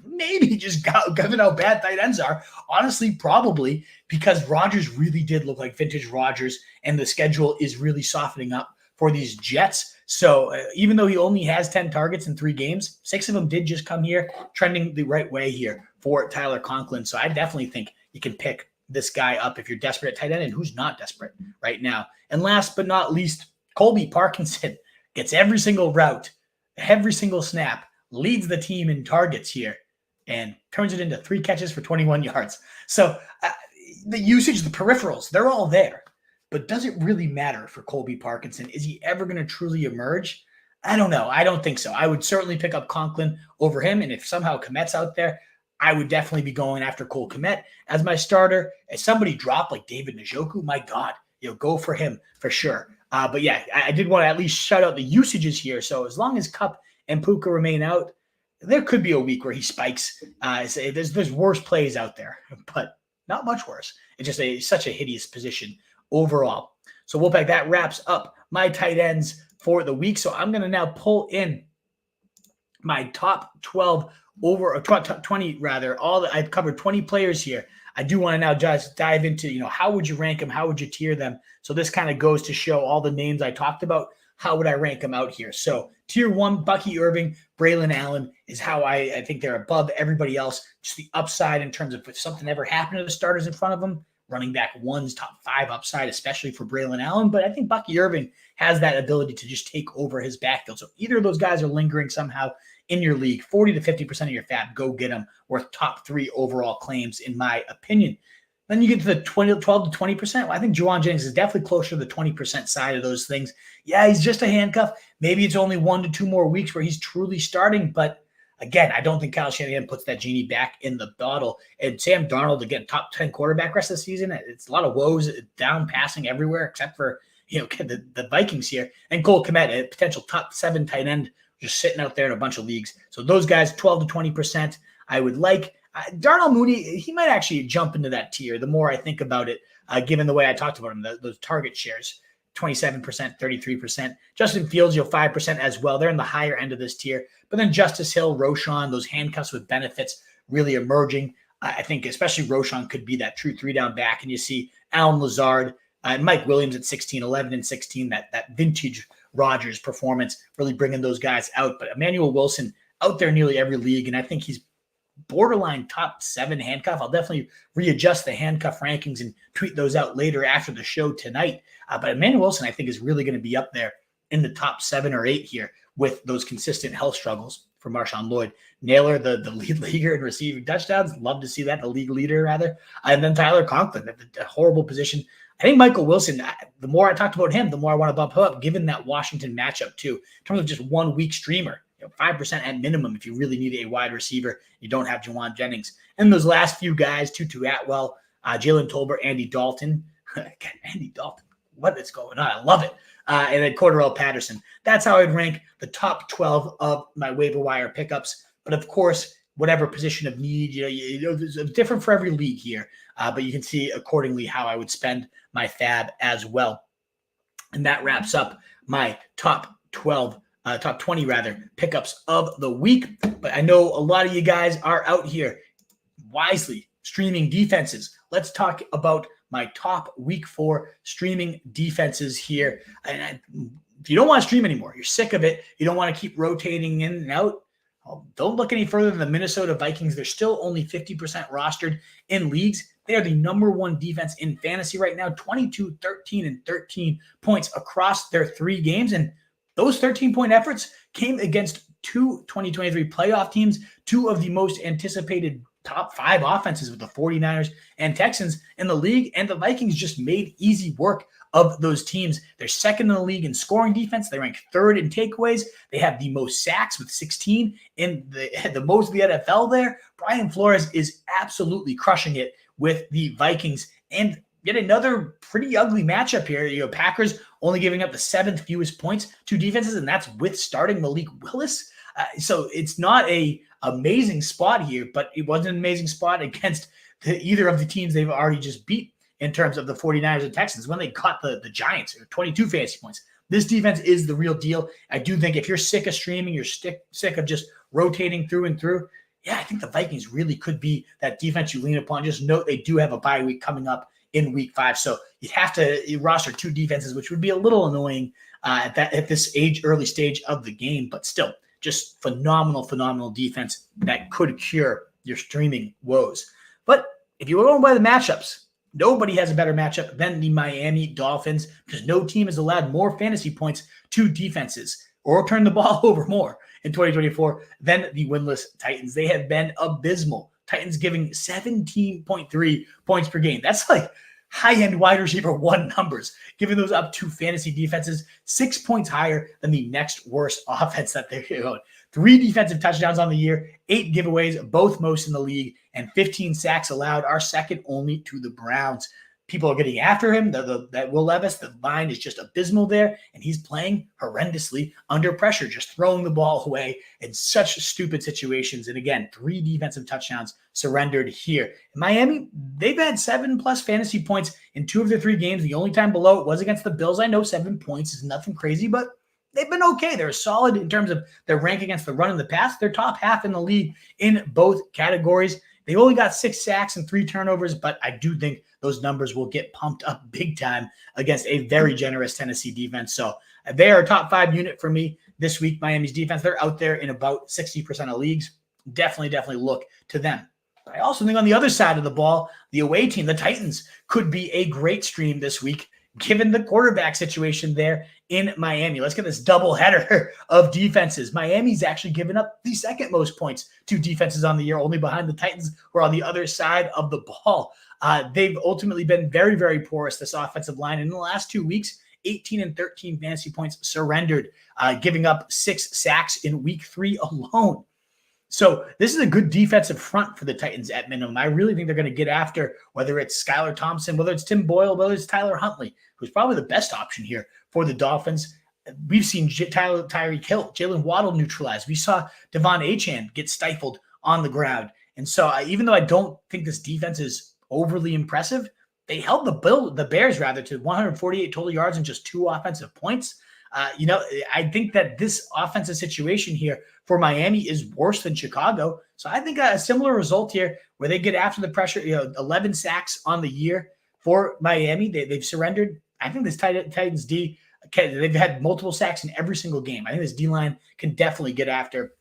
Maybe, just given how bad tight ends are. Honestly, probably, because Rodgers really did look like vintage Rodgers, and the schedule is really softening up for these Jets. So even though he only has 10 targets in 3 games, 6 of them did just come here, trending the right way here for Tyler Conklin. So I definitely think you can pick this guy up if you're desperate at tight end, and who's not desperate right now. And last but not least, Colby Parkinson gets every single route, every single snap, leads the team in targets here, and turns it into 3 catches for 21 yards. So the usage, the peripherals, they're all there. But does it really matter for Colby Parkinson? Is he ever going to truly emerge? I don't know. I don't think so. I would certainly pick up Conklin over him. And if somehow Kmet's out there, I would definitely be going after Cole Kmet as my starter. If somebody dropped like David Njoku, my God, go for him for sure. But yeah, I did want to at least shout out the usages here. So as long as Kupp and Puka remain out, there could be a week where he spikes. There's worse plays out there, but not much worse. It's just such a hideous position overall. So Wolfpack, that wraps up my tight ends for the week. So I'm going to now pull in my top 12 over, or top 20 rather, I've covered 20 players here. I do want to now just dive into, how would you rank them? How would you tier them? So this kind of goes to show all the names I talked about. How would I rank them out here? So tier 1, Bucky Irving, Braelon Allen is how I think they're above everybody else. Just the upside in terms of if something ever happened to the starters in front of them. Running back 1's top 5 upside, especially for Braelon Allen. But I think Bucky Irving has that ability to just take over his backfield. So either of those guys are lingering somehow in your league. 40 to 50% of your FAAB, go get them. Worth top 3 overall claims, in my opinion. Then you get to the 12 to 20%. Well, I think Juwan Jennings is definitely closer to the 20% side of those things. Yeah, he's just a handcuff. Maybe it's only 1 to 2 more weeks where he's truly starting, but again, I don't think Kyle Shanahan puts that genie back in the bottle. And Sam Darnold, again, top 10 quarterback rest of the season. It's a lot of woes, down passing everywhere, except for the Vikings here. And Cole Kmet, a potential top 7 tight end, just sitting out there in a bunch of leagues. So those guys, 12 to 20%, I would like. Darnell Mooney, he might actually jump into that tier the more I think about it, given the way I talked about him, those target shares. 27%, 33%. Justin Fields, 5% as well. They're in the higher end of this tier. But then Justice Hill, Roschon, those handcuffs with benefits really emerging. I think especially Roschon could be that true 3-down back. And you see Alan Lazard and Mike Williams at 16, 11, and 16, that vintage Rodgers performance, really bringing those guys out. But Emmanuel Wilson out there nearly every league, and I think he's borderline top 7 handcuff. I'll definitely readjust the handcuff rankings and tweet those out later after the show tonight. But Emmanuel Wilson, I think, is really going to be up there in the top 7 or 8 here with those consistent health struggles for Marshawn Lloyd. Naylor, the lead leader in receiving touchdowns. Love to see that, the league leader, rather. And then Tyler Conklin, a horrible position. I think Michael Wilson, the more I talked about him, the more I want to bump him up, given that Washington matchup, too, in terms of just 1 week streamer. 5% at minimum if you really need a wide receiver. You don't have Juwan Jennings. And those last few guys, Tutu Atwell, Jalen Tolbert, Andy Dalton. Again, Andy Dalton, what is going on? I love it. And then Cordarrelle Patterson. That's how I'd rank the top 12 of my waiver wire pickups. But of course, whatever position of need, it's different for every league here. But you can see accordingly how I would spend my FAAB as well. And that wraps up my top 20 pickups of the week. But I know a lot of you guys are out here wisely streaming defenses. Let's talk about my top week 4 streaming defenses here. And if you don't want to stream anymore, you're sick of it, you don't want to keep rotating in and out, don't look any further than the Minnesota Vikings. They're still only 50% rostered in leagues. They are the number 1 defense in fantasy right now, 22, 13, and 13 points across their 3 games. And those 13-point efforts came against 2 2023 playoff teams, 2 of the most anticipated top 5 offenses with the 49ers and Texans in the league, and the Vikings just made easy work of those teams. They're second in the league in scoring defense. They rank 3rd in takeaways. They have the most sacks with 16 in the most of the NFL there. Brian Flores is absolutely crushing it with the Vikings. And yet another pretty ugly matchup here. Packers only giving up the 7th fewest points to defenses, and that's with starting Malik Willis. So it's not a amazing spot here, but it wasn't an amazing spot against either of the teams they've already just beat in terms of the 49ers and Texans when they caught the Giants, 22 fantasy points. This defense is the real deal. I do think if you're sick of streaming, you're sick of just rotating through and through, yeah, I think the Vikings really could be that defense you lean upon. Just note they do have a bye week coming up in week 5. So you'd have to roster 2 defenses, which would be a little annoying at this early stage of the game, but still just phenomenal defense that could cure your streaming woes. But if you were going by the matchups, nobody has a better matchup than the Miami Dolphins because no team has allowed more fantasy points to defenses or turned the ball over more in 2024 than the winless Titans. They have been abysmal. Titans giving 17.3 points per game. That's like high-end wide receiver 1 numbers, giving those up to fantasy defenses, 6 points higher than the next worst offense that they're going. 3 defensive touchdowns on the year, 8 giveaways, both most in the league, and 15 sacks allowed, are second only to the Browns. People are getting after him. That Will Levis, the line is just abysmal there, and he's playing horrendously under pressure, just throwing the ball away in such stupid situations. And again, 3 defensive touchdowns surrendered here. In Miami, they've had 7+ fantasy points in 2 of their 3 games. The only time below it was against the Bills. I know 7 points is nothing crazy, but they've been okay. They're solid in terms of their rank against the run and the pass. They're top half in the league in both categories. They've only got 6 sacks and 3 turnovers, but I do think those numbers will get pumped up big time against a very generous Tennessee defense. So they are a top 5 unit for me this week. Miami's defense, they're out there in about 60% of leagues. Definitely look to them. But I also think on the other side of the ball, the away team, the Titans, could be a great stream this week, given the quarterback situation there in Miami. Let's get this double header of defenses. Miami's actually given up the second most points to defenses on the year, only behind the Titans, who are on the other side of the ball. They've ultimately been very porous, this offensive line. And in the last 2 weeks, 18 and 13 fantasy points surrendered, giving up 6 sacks in week 3 alone. So this is a good defensive front for the Titans at minimum. I really think they're going to get after, whether it's Skylar Thompson, whether it's Tim Boyle, whether it's Tyler Huntley, who's probably the best option here for the Dolphins. We've seen Tyreek Hill, Jalen Waddle neutralized. We saw Devon Achane get stifled on the ground. And so even though I don't think this defense is overly impressive, they held the Bears to 148 total yards and just 2 offensive points. I think that this offensive situation here for Miami is worse than Chicago. So I think a similar result here where they get after the pressure, 11 sacks on the year for Miami. They've surrendered. I think this Titans D, they've had multiple sacks in every single game. I think this D-line can definitely get after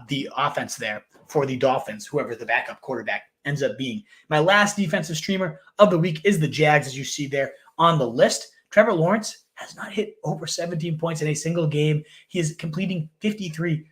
the offense there for the Dolphins, whoever the backup quarterback ends up being. My last defensive streamer of the week is the Jags, as you see there on the list. Trevor Lawrence has not hit over 17 points in a single game. He is completing 53%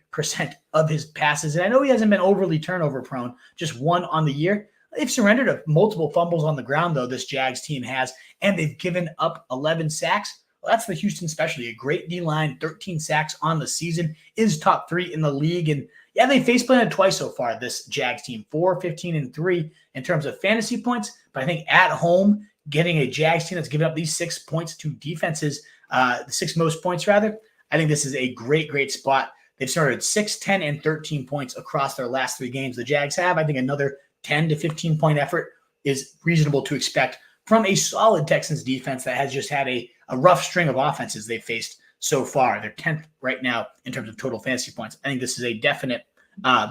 of his passes. And I know he hasn't been overly turnover prone, just 1 on the year. They've surrendered multiple fumbles on the ground, though, this Jags team has, and they've given up 11 sacks. Well, that's the Houston specialty. A great D-line, 13 sacks on the season, is top 3 in the league. And yeah, they face-planted twice so far, this Jags team, 4, 15, and 3 in terms of fantasy points. But I think at home, getting a Jags team that's given up these 6 points to defenses, the 6 most points rather, I think this is a great spot. They've started 6, 10, and 13 points across their last 3 games. The Jags have, I think, another 10 to 15 point effort is reasonable to expect from a solid Texans defense that has just had a rough string of offenses they've faced so far. They're 10th right now in terms of total fantasy points. I think this is a definite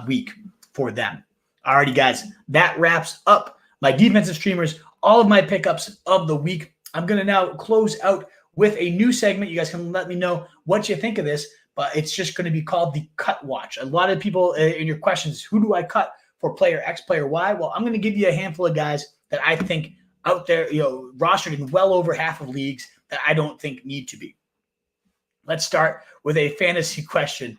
week for them. Alrighty, guys, that wraps up my defensive streamers, all of my pickups of the week. I'm going to now close out with a new segment. You guys can let me know what you think of this, but it's just going to be called the Cut Watch. A lot of people in your questions, who do I cut for player X, player Y? Well, I'm going to give you a handful of guys that I think out there, rostered in well over half of leagues that I don't think need to be. Let's start with a fantasy question.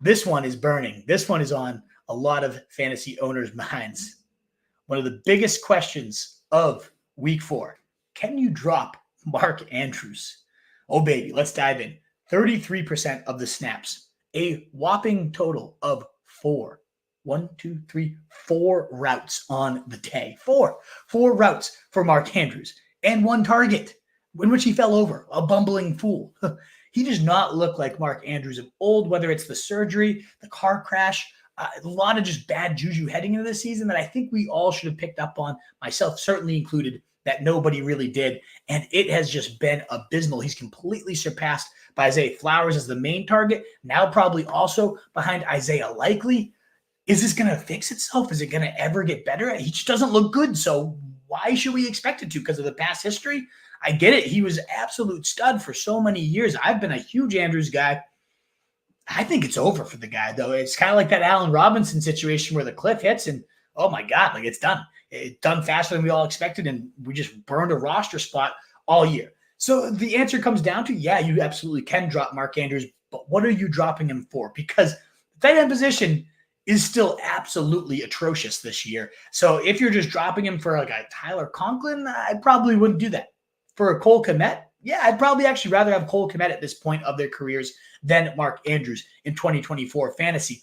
This one is burning. This one is on a lot of fantasy owners' minds. One of the biggest questions of week 4. Can you drop Mark Andrews? Oh, baby, let's dive in. 33% of the snaps. A whopping total of 4. 1, 2, 3, 4 routes on the day. 4 routes for Mark Andrews. And 1 target in which he fell over. A bumbling fool. He does not look like Mark Andrews of old, whether it's the surgery, the car crash, a lot of just bad juju heading into the season that I think we all should have picked up on, myself certainly included, that nobody really did. And it has just been abysmal. He's completely surpassed by Isaiah Flowers as the main target, now probably also behind Isaiah Likely. Is this going to fix itself? Is it going to ever get better? He just doesn't look good. So why should we expect it to? Because of the past history? I get it. He was absolute stud for so many years. I've been a huge Andrews guy. I think it's over for the guy, though. It's kind of like that Allen Robinson situation where the cliff hits and, oh, my God, like it's done. It's done faster than we all expected, and we just burned a roster spot all year. So the answer comes down to, yeah, you absolutely can drop Mark Andrews, but what are you dropping him for? Because the tight end position is still absolutely atrocious this year. So if you're just dropping him for like a Tyler Conklin, I probably wouldn't do that. For a Cole Kmet, yeah, I'd probably actually rather have Cole Kmet at this point of their careers than Mark Andrews in 2024 fantasy.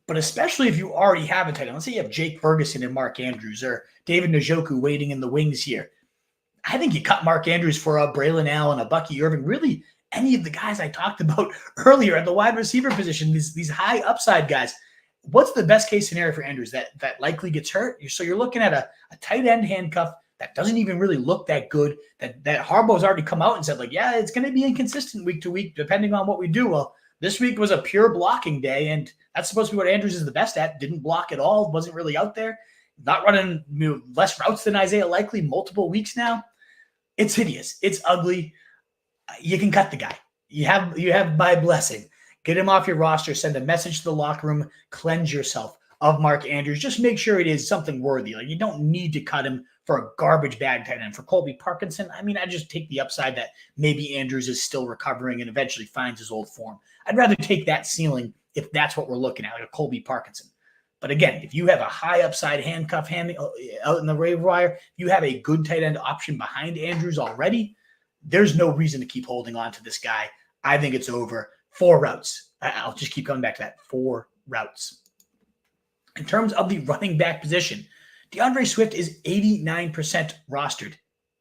But especially if you already have a tight end. Let's say you have Jake Ferguson and Mark Andrews or David Njoku waiting in the wings here. I think you cut Mark Andrews for a Braelon Allen, a Bucky Irving, really any of the guys I talked about earlier at the wide receiver position, these high upside guys. What's the best case scenario for Andrews? That Likely gets hurt? So you're looking at a tight end handcuff that doesn't even really look that good. That Harbaugh's already come out and said, like, yeah, it's going to be inconsistent week to week depending on what we do. Well, this week was a pure blocking day, and that's supposed to be what Andrews is the best at. Didn't block at all, wasn't really out there. Not running less routes than Isaiah Likely multiple weeks now. It's hideous. It's ugly. You can cut the guy. You have my blessing. Get him off your roster. Send a message to the locker room. Cleanse yourself of Mark Andrews. Just make sure it is something worthy. Like, you don't need to cut him for a garbage bag tight end. For Colby Parkinson, I mean, I just take the upside that maybe Andrews is still recovering and eventually finds his old form. I'd rather take that ceiling if that's what we're looking at, like a Colby Parkinson. But again, if you have a high upside handcuff out in the waiver wire, you have a good tight end option behind Andrews already, there's no reason to keep holding on to this guy. I think it's over. 4 routes. I'll just keep coming back to that. 4 routes. In terms of the running back position, DeAndre Swift is 89% rostered.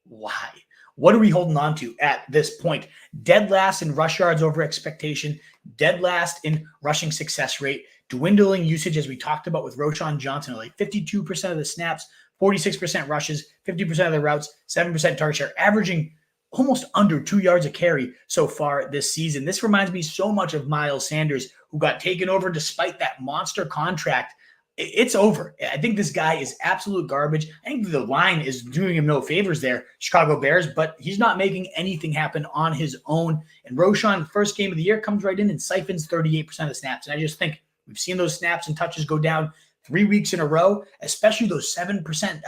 Why? What are we holding on to at this point? Dead last in rush yards over expectation, dead last in rushing success rate, dwindling usage as we talked about with Roschon Johnson, like 52% of the snaps, 46% rushes, 50% of the routes, 7% target share, averaging almost under 2 yards a carry so far this season. This reminds me so much of Miles Sanders, who got taken over despite that monster contract. It's over. I think this guy is absolute garbage. I think the line is doing him no favors there, Chicago Bears, but he's not making anything happen on his own. And Roschon, the first game of the year, comes right in and siphons 38% of the snaps. And I just think we've seen those snaps and touches go down 3 weeks in a row, especially those 7%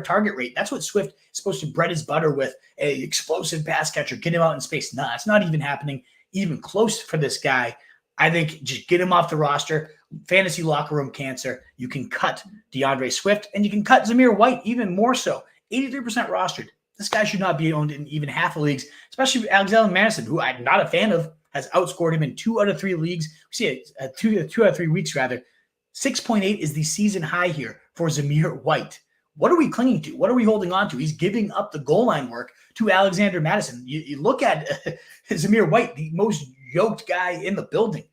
target rate. That's what Swift is supposed to bread his butter with, an explosive pass catcher, get him out in space. No, it's not even happening, even close for this guy. I think just get him off the roster. Fantasy locker room cancer. You can cut DeAndre Swift, and you can cut Zamir White even more so. 83% rostered. This guy should not be owned in even half the leagues, especially Alexander Madison, who I'm not a fan of, has outscored him in 2 out of 3 leagues. We see it 2 out of 3 weeks, rather. 6.8 is the season high here for Zamir White. What are we clinging to? What are we holding on to? He's giving up the goal line work to Alexander Madison. You look at Zamir White, the most yoked guy in the building.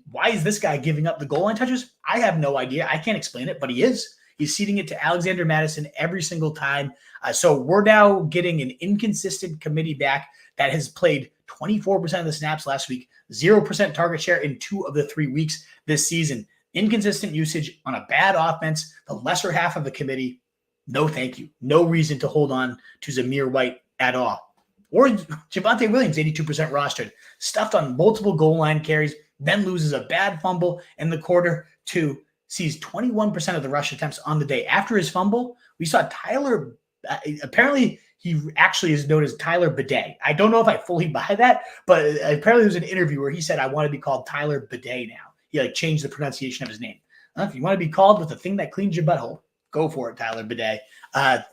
Why is this guy giving up the goal line touches? I have no idea. I can't explain it, but he is. He's ceding it to Alexander Madison every single time. So we're now getting an inconsistent committee back that has played 24% of the snaps last week, 0% target share in 2 of the 3 weeks this season. Inconsistent usage on a bad offense, the lesser half of the committee. No, thank you. No reason to hold on to Zamir White at all. Or Javonte Williams, 82% rostered, stuffed on multiple goal line carries, then loses a bad fumble in the quarter 2, sees 21% of the rush attempts on the day. After his fumble, we saw Tyler, apparently he actually is known as Tyler Bidet. I don't know if I fully buy that, but apparently there was an interview where he said, I want to be called Tyler Bidet now. He changed the pronunciation of his name. If you want to be called with the thing that cleans your butthole, go for it, Tyler Bidet.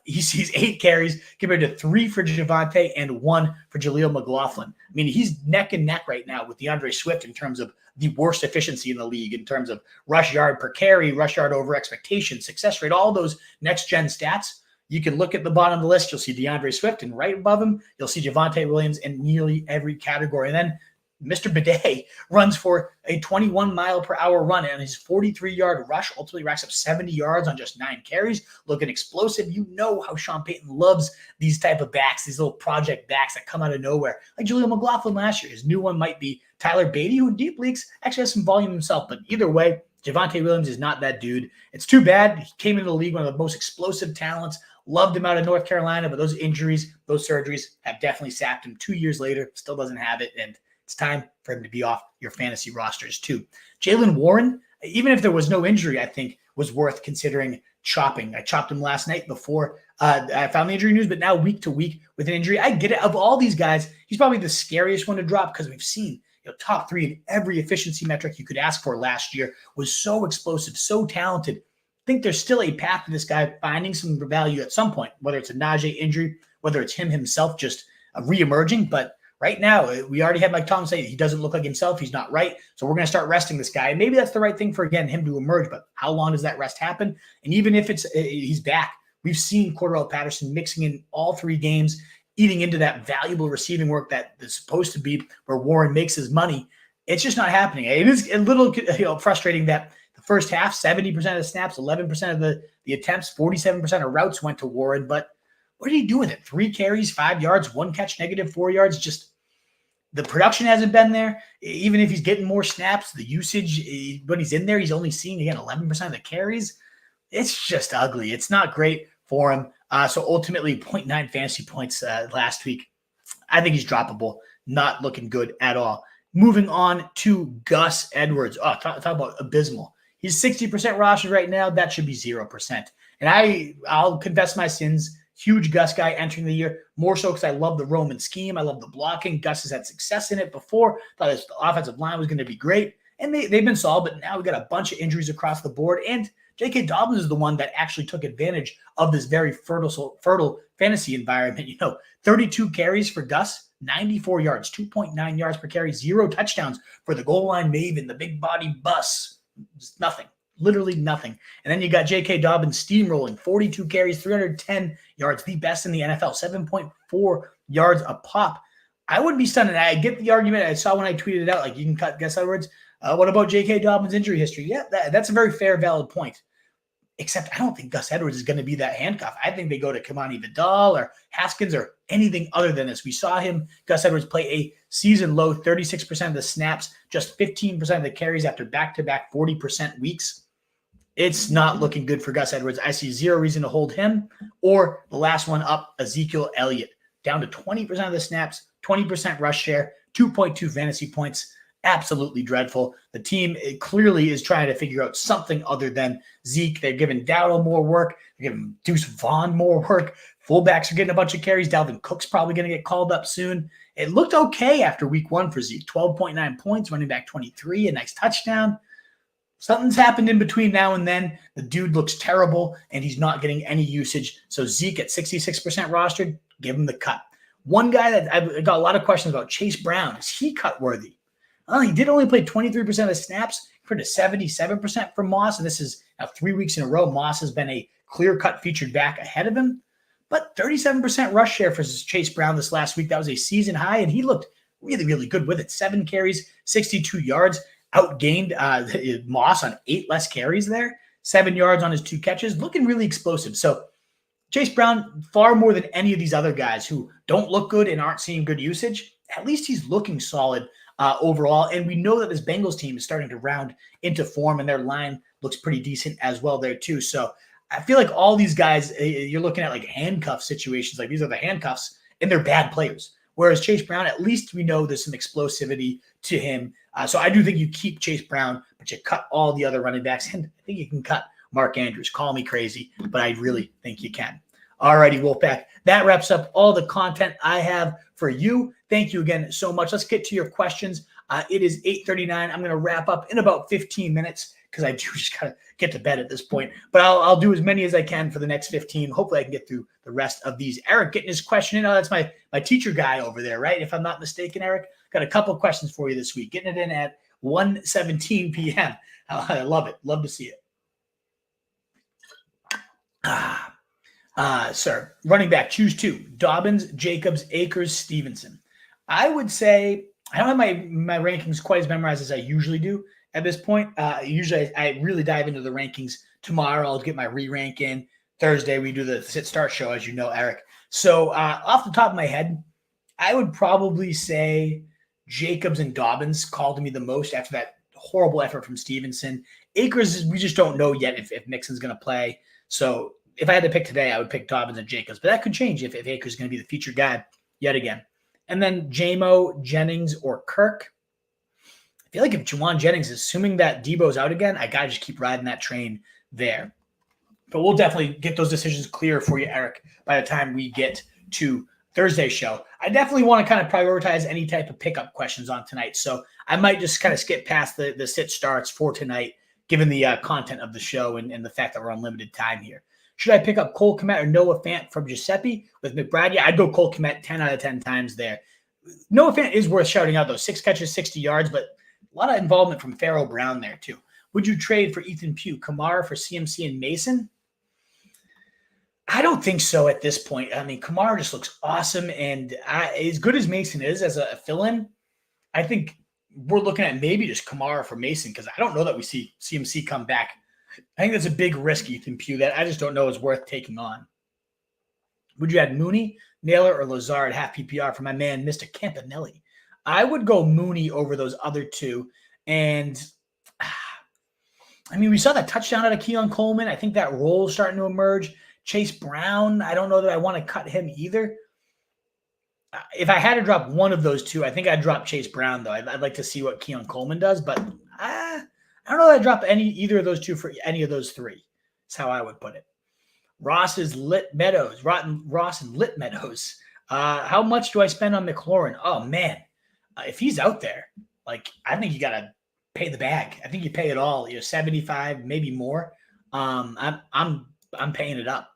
He sees 8 carries compared to 3 for Javonte and 1 for Jaleel McLaughlin. I mean, he's neck and neck right now with DeAndre Swift in terms of the worst efficiency in the league, in terms of rush yard per carry, rush yard over expectation, success rate, all those next-gen stats. You can look at the bottom of the list. You'll see DeAndre Swift, and right above him, you'll see Javonte Williams in nearly every category. And then Mr. Bidet runs for a 21-mile-per-hour run, and his 43-yard rush ultimately racks up 70 yards on just 9 carries. Looking explosive. You know how Sean Payton loves these type of backs, these little project backs that come out of nowhere. Like Jaleel McLaughlin last year. His new one might be Tyler Beatty, who in deep leagues actually has some volume himself. But either way, Javonte Williams is not that dude. It's too bad. He came into the league, one of the most explosive talents. Loved him out of North Carolina, but those injuries, those surgeries have definitely sapped him. 2 years later, still doesn't have it, and it's time for him to be off your fantasy rosters too. Jaylen Warren, even if there was no injury, I think was worth considering chopping. I chopped him last night before I found the injury news, but now week to week with an injury, I get it. Of all these guys, he's probably the scariest one to drop because we've seen top 3 in every efficiency metric you could ask for last year. Was so explosive, so talented. I think there's still a path to this guy finding some value at some point, whether it's a Najee injury, whether it's him himself just re-emerging. But right now, we already had Mike Tomlin say he doesn't look like himself. He's not right. So we're going to start resting this guy. And maybe that's the right thing for, again, him to emerge. But how long does that rest happen? And even if he's back, we've seen Cordarrelle Patterson mixing in all 3 games, eating into that valuable receiving work that is supposed to be where Warren makes his money. It's just not happening. It is a little frustrating that The first half, 70% of the snaps, 11% of the attempts, 47% of routes went to Warren. But what did he do with it? 3 carries, 5 yards, 1 catch, -4 yards. Just the production hasn't been there. Even if he's getting more snaps, the usage, when he's in there, he's only seeing, again, 11% of the carries. It's just ugly. It's not great for him. So ultimately, 0.9 fantasy points last week. I think he's droppable. Not looking good at all. Moving on to Gus Edwards. Oh, talk about abysmal. He's 60% rostered right now. That should be 0%. And I'll confess my sins. Huge Gus guy entering the year, more so because I love the Roman scheme. I love the blocking. Gus has had success in it before. Thought his offensive line was going to be great. And they've been solid, but now we've got a bunch of injuries across the board. And J.K. Dobbins is the one that actually took advantage of this very fertile fantasy environment. 32 carries for Gus, 94 yards, 2.9 yards per carry, 0 touchdowns for the goal line maven, the big body bus. Just nothing. Literally nothing. And then you got J.K. Dobbins steamrolling, 42 carries, 310 yards, the best in the NFL, 7.4 yards a pop. I wouldn't be stunned. I get the argument. I saw when I tweeted it out, like, you can cut Gus Edwards. What about J.K. Dobbins' injury history? Yeah, that's a very fair, valid point. Except I don't think Gus Edwards is going to be that handcuff. I think they go to Kamani Vidal or Haskins or anything other than this. We saw Gus Edwards, play a season low 36% of the snaps, just 15% of the carries after back-to-back 40% weeks. It's not looking good for Gus Edwards. I see 0 reason to hold him. Or the last one up, Ezekiel Elliott, down to 20% of the snaps, 20% rush share, 2.2 fantasy points. Absolutely dreadful. The team clearly is trying to figure out something other than Zeke. They're giving Dowdle more work. They're giving Deuce Vaughn more work. Fullbacks are getting a bunch of carries. Dalvin Cook's probably going to get called up soon. It looked okay after week 1 for Zeke. 12.9 points, running back 23, a nice touchdown. Something's happened in between now and then. The dude looks terrible, and he's not getting any usage. So Zeke at 66% rostered, give him the cut. One guy that I've got a lot of questions about, Chase Brown. Is he cut worthy? Well, he did only play 23% of the snaps compared to 77% for Moss. And this is now 3 weeks in a row. Moss has been a clear-cut featured back ahead of him. But 37% rush share for Chase Brown this last week. That was a season high, and he looked really, really good with it. 7 carries, 62 yards. Outgained Moss on 8 less carries there. 7 yards on his 2 catches. Looking really explosive. So Chase Brown, far more than any of these other guys who don't look good and aren't seeing good usage, at least he's looking solid overall. And we know that this Bengals team is starting to round into form, and their line looks pretty decent as well there too. So I feel like all these guys, you're looking at like handcuff situations. Like, these are the handcuffs, and they're bad players. Whereas Chase Brown, at least we know there's some explosivity to him. So I do think you keep Chase Brown, but you cut all the other running backs. And I think you can cut Mark Andrews. Call me crazy, but I really think you can. All righty, Wolfpack. That wraps up all the content I have for you. Thank you again so much. Let's get to your questions. It is 8:39. I'm going to wrap up in about 15 minutes because I do just got to get to bed at this point. But I'll do as many as I can for the next 15. Hopefully I can get through the rest of these. Eric getting his question in. Oh, that's my teacher guy over there, right? If I'm not mistaken, Eric. Got a couple of questions for you this week. Getting it in at 1:17 p.m. I love it. Love to see it. Sir, running back, choose 2. Dobbins, Jacobs, Akers, Stevenson. I would say I don't have my rankings quite as memorized as I usually do at this point. Usually I really dive into the rankings tomorrow. I'll get my re-rank in. Thursday, we do the sit-start show, as you know, Eric. So off the top of my head, I would probably say Jacobs and Dobbins called to me the most after that horrible effort from Stevenson. Akers, we just don't know yet if Mixon's going to play. So if I had to pick today, I would pick Dobbins and Jacobs. But that could change if Akers is going to be the featured guy yet again. And then Jamo, Jennings, or Kirk. I feel like if Juwan Jennings, assuming that Debo's out again, I got to just keep riding that train there. But we'll definitely get those decisions clear for you, Eric, by the time we get to Thursday's show. I definitely want to kind of prioritize any type of pickup questions on tonight. So I might just kind of skip past the sit starts for tonight, given the content of the show and the fact that we're on limited time here. Should I pick up Cole Kmet or Noah Fant from Giuseppe with McBride? Yeah, I'd go Cole Kmet 10 out of 10 times there. Noah Fant is worth shouting out, though. 6 catches, 60 yards, but a lot of involvement from Pharaoh Brown there, too. Would you trade for Ethan Pugh, Kamara for CMC and Mason? I don't think so at this point. I mean, Kamara just looks awesome, and as good as Mason is as a fill-in, I think we're looking at maybe just Kamara for Mason because I don't know that we see CMC come back. I think that's a big risk, Ethan Pugh, that I just don't know is worth taking on. Would you add Mooney, Naylor, or Lazard half PPR for my man, Mr. Campanelli? I would go Mooney over those other two. And I mean, we saw that touchdown out of Keon Coleman. I think that role is starting to emerge. Chase Brown, I don't know that I want to cut him either. If I had to drop one of those two, I think I'd drop Chase Brown, though. I'd like to see what Keon Coleman does, but I don't know that I'd drop either of those two for any of those three. That's how I would put it. Ross and Lit Meadows. How much do I spend on McLaurin? Oh, man. If he's out there, I think you got to pay the bag. I think you pay it all. 75, maybe more. I'm paying it up.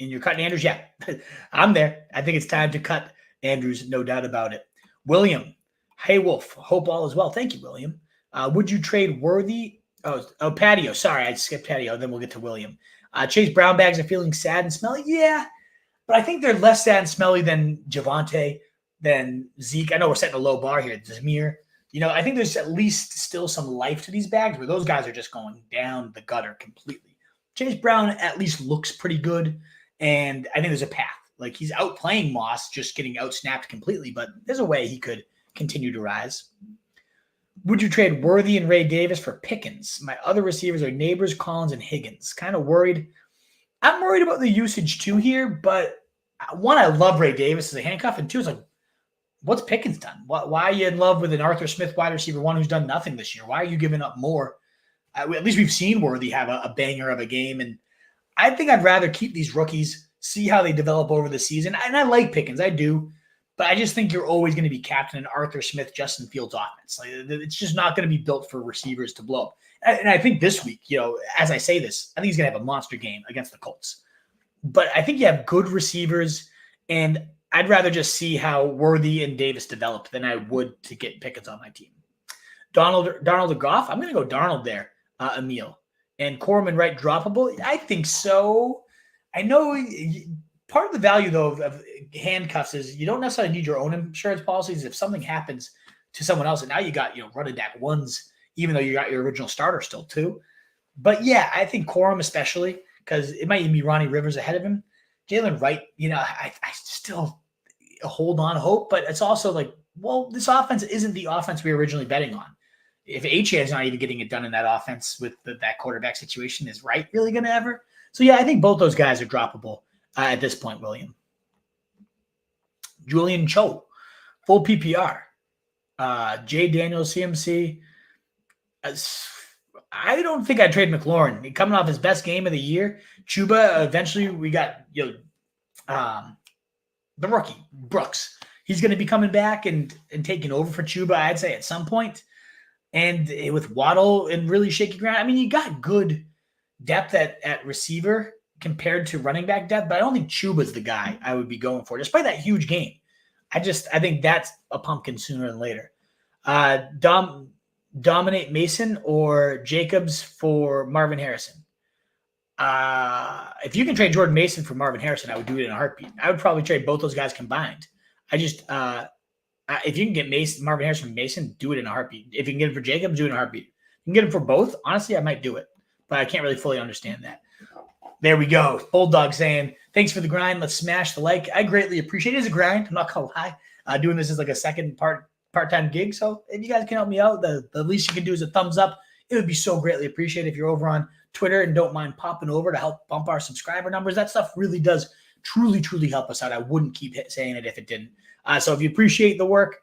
And you're cutting Andrews? Yeah, I'm there. I think it's time to cut Andrews, no doubt about it. William, hey Wolf, hope all is well. Thank you, William. Would you trade Worthy? Oh, Patio. Sorry, I skipped Patio. Then we'll get to William. Chase Brown bags are feeling sad and smelly. Yeah, but I think they're less sad and smelly than Javonte, than Zeke. I know we're setting a low bar here. Zamir. I think there's at least still some life to these bags where those guys are just going down the gutter completely. Chase Brown at least looks pretty good, and I think there's a path. He's outplaying Moss, just getting outsnapped completely, but there's a way he could continue to rise. Would you trade Worthy and Ray Davis for Pickens? My other receivers are Neighbors, Collins, and Higgins. Kind of worried. I'm worried about the usage too here, but one, I love Ray Davis as a handcuff, and two, it's what's Pickens done? Why are you in love with an Arthur Smith wide receiver, one who's done nothing this year? Why are you giving up more? At least we've seen Worthy have a banger of a game, and I think I'd rather keep these rookies, see how they develop over the season. And I like Pickens, I do, but I just think you're always going to be captain an Arthur Smith, Justin Fields offense. It's just not going to be built for receivers to blow up. And I think this week, as I say this, I think he's going to have a monster game against the Colts. But I think you have good receivers, and I'd rather just see how Worthy and Davis develop than I would to get Pickens on my team. Darnold or Goff? I'm going to go Darnold there, Emil. And Corman Wright droppable? I think so. I know part of the value, though, of handcuffs is you don't necessarily need your own insurance policies. If something happens to someone else, and now you got, running back ones, even though you got your original starter still too. But yeah, I think Corum especially, because it might even be Ronnie Rivers ahead of him. Jalen Wright, I still hold on hope, but it's also this offense isn't the offense we were originally betting on. If is not even getting it done in that offense with that quarterback situation, is Wright really going to ever? So yeah, I think both those guys are droppable at this point, William. Julian Cho, full PPR. Jay Daniels, CMC. I don't think I'd trade McLaurin. Coming off his best game of the year. Chuba, eventually we got the rookie, Brooks. He's going to be coming back and taking over for Chuba, I'd say, at some point. And with Waddle and really shaky ground, I mean, you got good depth at receiver compared to running back depth, but I don't think Chuba's the guy I would be going for, despite that huge game. I think that's a pumpkin sooner than later. Dominate Mason or Jacobs for Marvin Harrison? If you can trade Jordan Mason for Marvin Harrison, I would do it in a heartbeat. I would probably trade both those guys combined. If you can get Marvin Harrison from Mason, do it in a heartbeat. If you can get him for Jacobs, do it in a heartbeat. If you can get him for both, honestly, I might do it, but I can't really fully understand that. There we go. Bulldog saying, thanks for the grind. Let's smash the like. I greatly appreciate it. It's a grind. I'm not going to lie. Doing this is like a second part-time gig. So if you guys can help me out, the least you can do is a thumbs up. It would be so greatly appreciated if you're over on Twitter and don't mind popping over to help bump our subscriber numbers. That stuff really does truly, truly help us out. I wouldn't keep saying it if it didn't. So if you appreciate the work,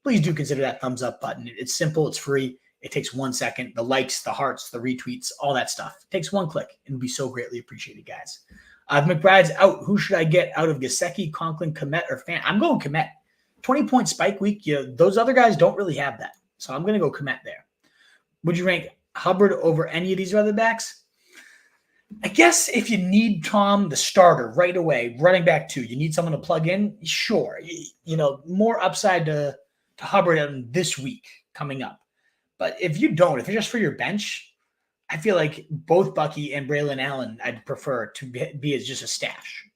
please do consider that thumbs up button. It's simple. It's free. It takes 1 second. The likes, the hearts, the retweets, all that stuff. It takes one click and it'll be so greatly appreciated, guys. If McBride's out, who should I get out of Gesicki, Conklin, Kmet, or Fan? I'm going Kmet. 20-point spike week. Those other guys don't really have that. So I'm going to go Kmet there. Would you rank Hubbard over any of these other backs? I guess if you need Tom, the starter, right away, running back 2, you need someone to plug in, sure. More upside to Hubbard this week coming up. But if you don't, if it's just for your bench, I feel like both Bucky and Braelon Allen I'd prefer to be as just a stash.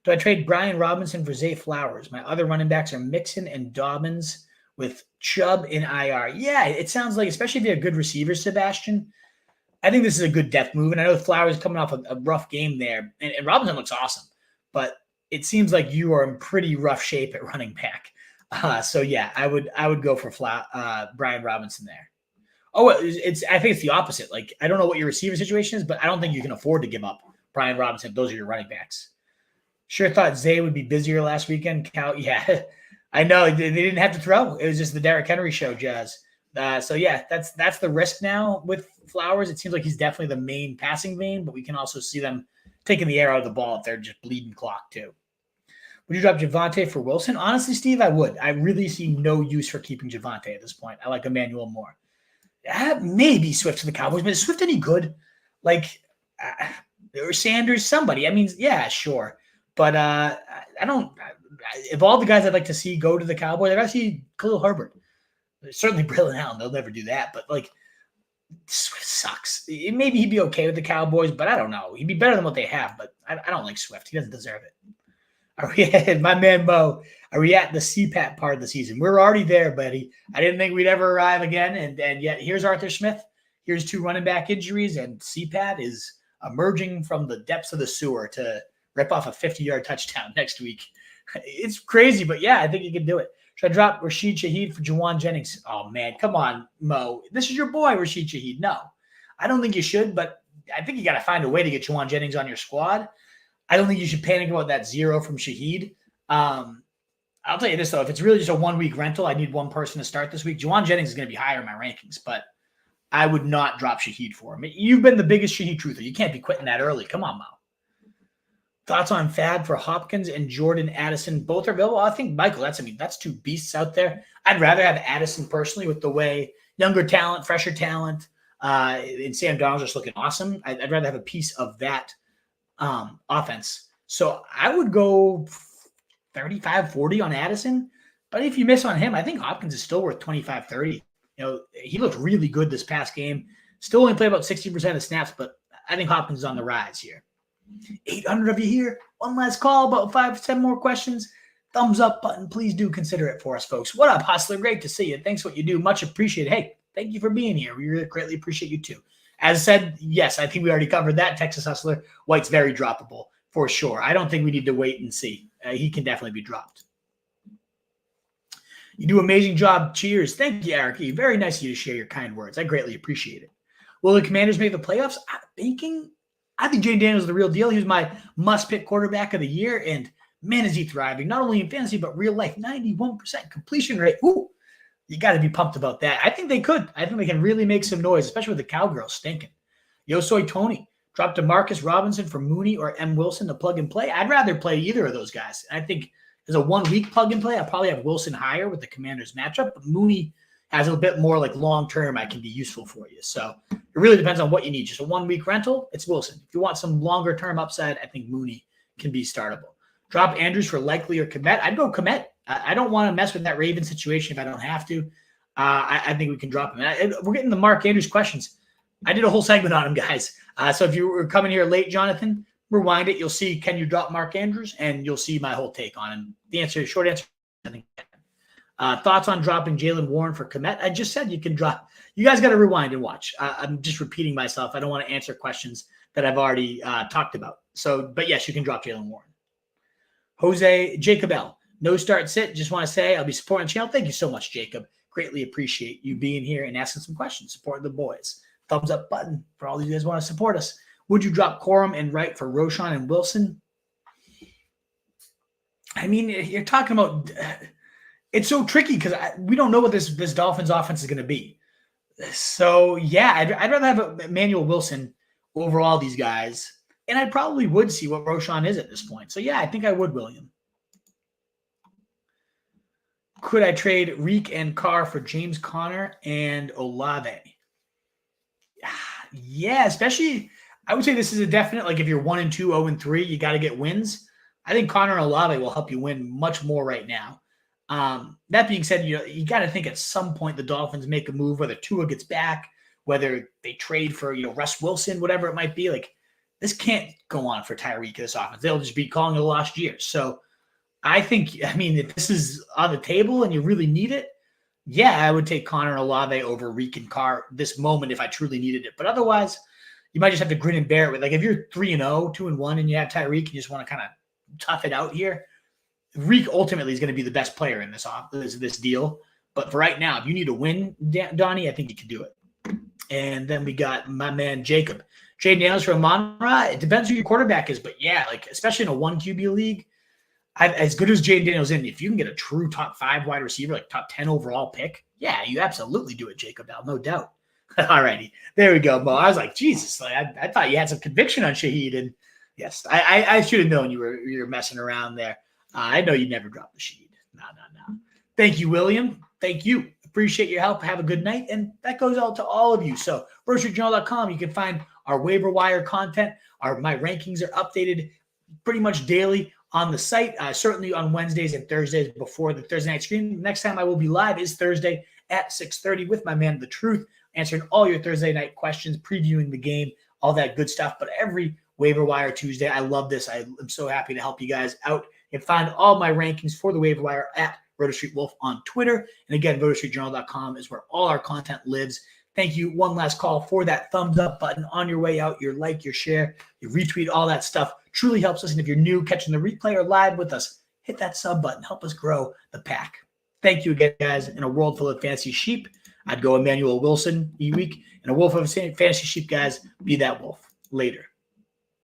Do I trade Brian Robinson for Zay Flowers? My other running backs are Mixon and Dobbins. with Chubb in IR. Yeah, it sounds like, especially if you have good receivers, Sebastian, I think this is a good depth move. And I know Flowers is coming off a rough game there, and Robinson looks awesome, but it seems like you are in pretty rough shape at running back. So yeah, I would go for Brian Robinson there. Oh, I think it's the opposite. Like, I don't know what your receiver situation is, but I don't think you can afford to give up Brian Robinson if those are your running backs. Sure thought Zay would be busier last weekend. Yeah, I know they didn't have to throw. It was just the Derrick Henry show, Jazz. So yeah, that's the risk now with Flowers. It seems like he's definitely the main passing vein, but we can also see them taking the air out of the ball if they're just bleeding clock too. Would you drop Javonte for Wilson? Honestly, Steve, I would. I really see no use for keeping Javonte at this point. I like Emmanuel more. Maybe Swift to the Cowboys, but is Swift any good? Like, or Sanders, somebody. I mean, yeah, sure. But I don't – if all the guys I'd like to see go to the Cowboys, I'd rather see Khalil Herbert. Certainly Braelon Allen. They'll never do that. But, like, Swift sucks. Maybe he'd be okay with the Cowboys, but I don't know. He'd be better than what they have, but I don't like Swift. He doesn't deserve it. Are we at, my man Mo, are we at the CPAT part of the season? We're already there, buddy. I didn't think we'd ever arrive again. And yet here's Arthur Smith. Here's 2 running back injuries, and CPAT is emerging from the depths of the sewer to rip off a 50-yard touchdown next week. It's crazy, but yeah, I think you can do it. Should I drop Rashid Shaheed for Juwan Jennings? Oh, man, come on, Mo. This is your boy, Rashid Shaheed. No, I don't think you should, but I think you got to find a way to get Juwan Jennings on your squad. I don't think you should panic about that 0 from Shaheed. I'll tell you this, though. If it's really just a 1-week rental, I need one person to start this week. Juwan Jennings is going to be higher in my rankings, but I would not drop Shaheed for him. You've been the biggest Shaheed truther. You can't be quitting that early. Come on, Mo. Thoughts on FAAB for Hopkins and Jordan Addison? Both are available. I think, Michael, that's 2 beasts out there. I'd rather have Addison personally with the way younger talent, fresher talent, and Sam Darnold's just looking awesome. I'd rather have a piece of that offense. So I would go 35-40 on Addison. But if you miss on him, I think Hopkins is still worth 25-30. He looked really good this past game. Still only played about 60% of snaps, but I think Hopkins is on the rise here. 800 of you here. One last call, about 5-10 more questions. Thumbs up button. Please do consider it for us, folks. What up, Hustler? Great to see you. Thanks for what you do. Much appreciated. Hey, thank you for being here. We really greatly appreciate you too. As said, yes, I think we already covered that. Texas Hustler. White's very droppable for sure. I don't think we need to wait and see. He can definitely be dropped. You do an amazing job. Cheers. Thank you, Eric. Very nice of you to share your kind words. I greatly appreciate it. Will the Commanders make the playoffs? I think Jane Daniels is the real deal. He was my must-pick quarterback of the year, and man, is he thriving, not only in fantasy, but real life. 91% completion rate. Ooh, you got to be pumped about that. I think they could. I think they can really make some noise, especially with the Cowgirls stinking. Yosoi Tony dropped DeMarcus Robinson for Mooney or M. Wilson to plug and play. I'd rather play either of those guys. I think as a 1-week plug and play, I'll probably have Wilson higher with the Commanders matchup, but Mooney has a bit more like long-term I can be useful for you. So it really depends on what you need. Just a 1-week rental, it's Wilson. If you want some longer-term upside, I think Mooney can be startable. Drop Andrews for Likely or Komet. I'd go Komet. I don't want to mess with that Ravens situation if I don't have to. I think we can drop him. We're getting the Mark Andrews questions. I did a whole segment on him, guys. So if you were coming here late, Jonathan, rewind it. You'll see, can you drop Mark Andrews? And you'll see my whole take on him. The short answer, I think. Thoughts on dropping Jalen Warren for Komet? I just said you can drop. You guys got to rewind and watch. I'm just repeating myself. I don't want to answer questions that I've already talked about. But yes, you can drop Jalen Warren. Jose Jacob L. No start sit. Just want to say I'll be supporting the channel. Thank you so much, Jacob. Greatly appreciate you being here and asking some questions. Supporting the boys. Thumbs up button for all of you guys want to support us. Would you drop Corum and Wright for Roschon and Wilson? I mean, you're talking about it's so tricky because we don't know what this Dolphins offense is going to be. So, yeah, I'd rather have Emmanuel Wilson over all these guys. And I probably would see what Roschon is at this point. So, yeah, I think I would, William. Could I trade Reek and Carr for James Conner and Olave? Yeah, especially I would say this is a definite, like if you're 1-2, 0-3, you got to get wins. I think Conner and Olave will help you win much more right now. That being said, you got to think at some point the Dolphins make a move, whether Tua gets back, whether they trade for, Russ Wilson, whatever it might be. Like this can't go on for Tyreek, this offense. They'll just be calling it a lost year. So I think, if this is on the table and you really need it, Yeah, I would take Connor Olave over Reek and Carr this moment if I truly needed it. But otherwise, you might just have to grin and bear it with. Like if you're 3-0, 2-1, and you have Tyreek, and you just want to kind of tough it out here. Reek ultimately is going to be the best player in this deal. But for right now, if you need to win, Donnie, I think you can do it. And then we got my man Jacob. Jay Daniels from Monra. It depends who your quarterback is, but yeah, like especially in a 1 QB league, as good as Jay Daniels in, if you can get a true top 5 wide receiver, like top 10 overall pick, yeah, you absolutely do it, Jacob. Now, no doubt. All righty, there we go, Mo. I was like, Jesus, like, I thought you had some conviction on Shaheed, and yes, I should have known you were messing around there. I know you never dropped the Shaheed. No. Thank you, William. Thank you. Appreciate your help. Have a good night. And that goes out to all of you. So RotoStreetJournal.com, you can find our waiver wire content. My rankings are updated pretty much daily on the site, certainly on Wednesdays and Thursdays before the Thursday night stream. Next time I will be live is Thursday at 6:30 with my man, The Truth, answering all your Thursday night questions, previewing the game, all that good stuff. But every waiver wire Tuesday, I love this. I am so happy to help you guys out. You can find all my rankings for the waiver wire at RotoStreetWolf on Twitter. And again, RotoStreetJournal.com is where all our content lives. Thank you. One last call for that thumbs up button on your way out, your like, your share, your retweet, all that stuff truly helps us. And if you're new, catching the replay or live with us, hit that sub button. Help us grow the pack. Thank you again, guys. In a world full of fantasy sheep, I'd go Emmanuel Wilson week. In a world full of fantasy sheep, guys, be that wolf. Later.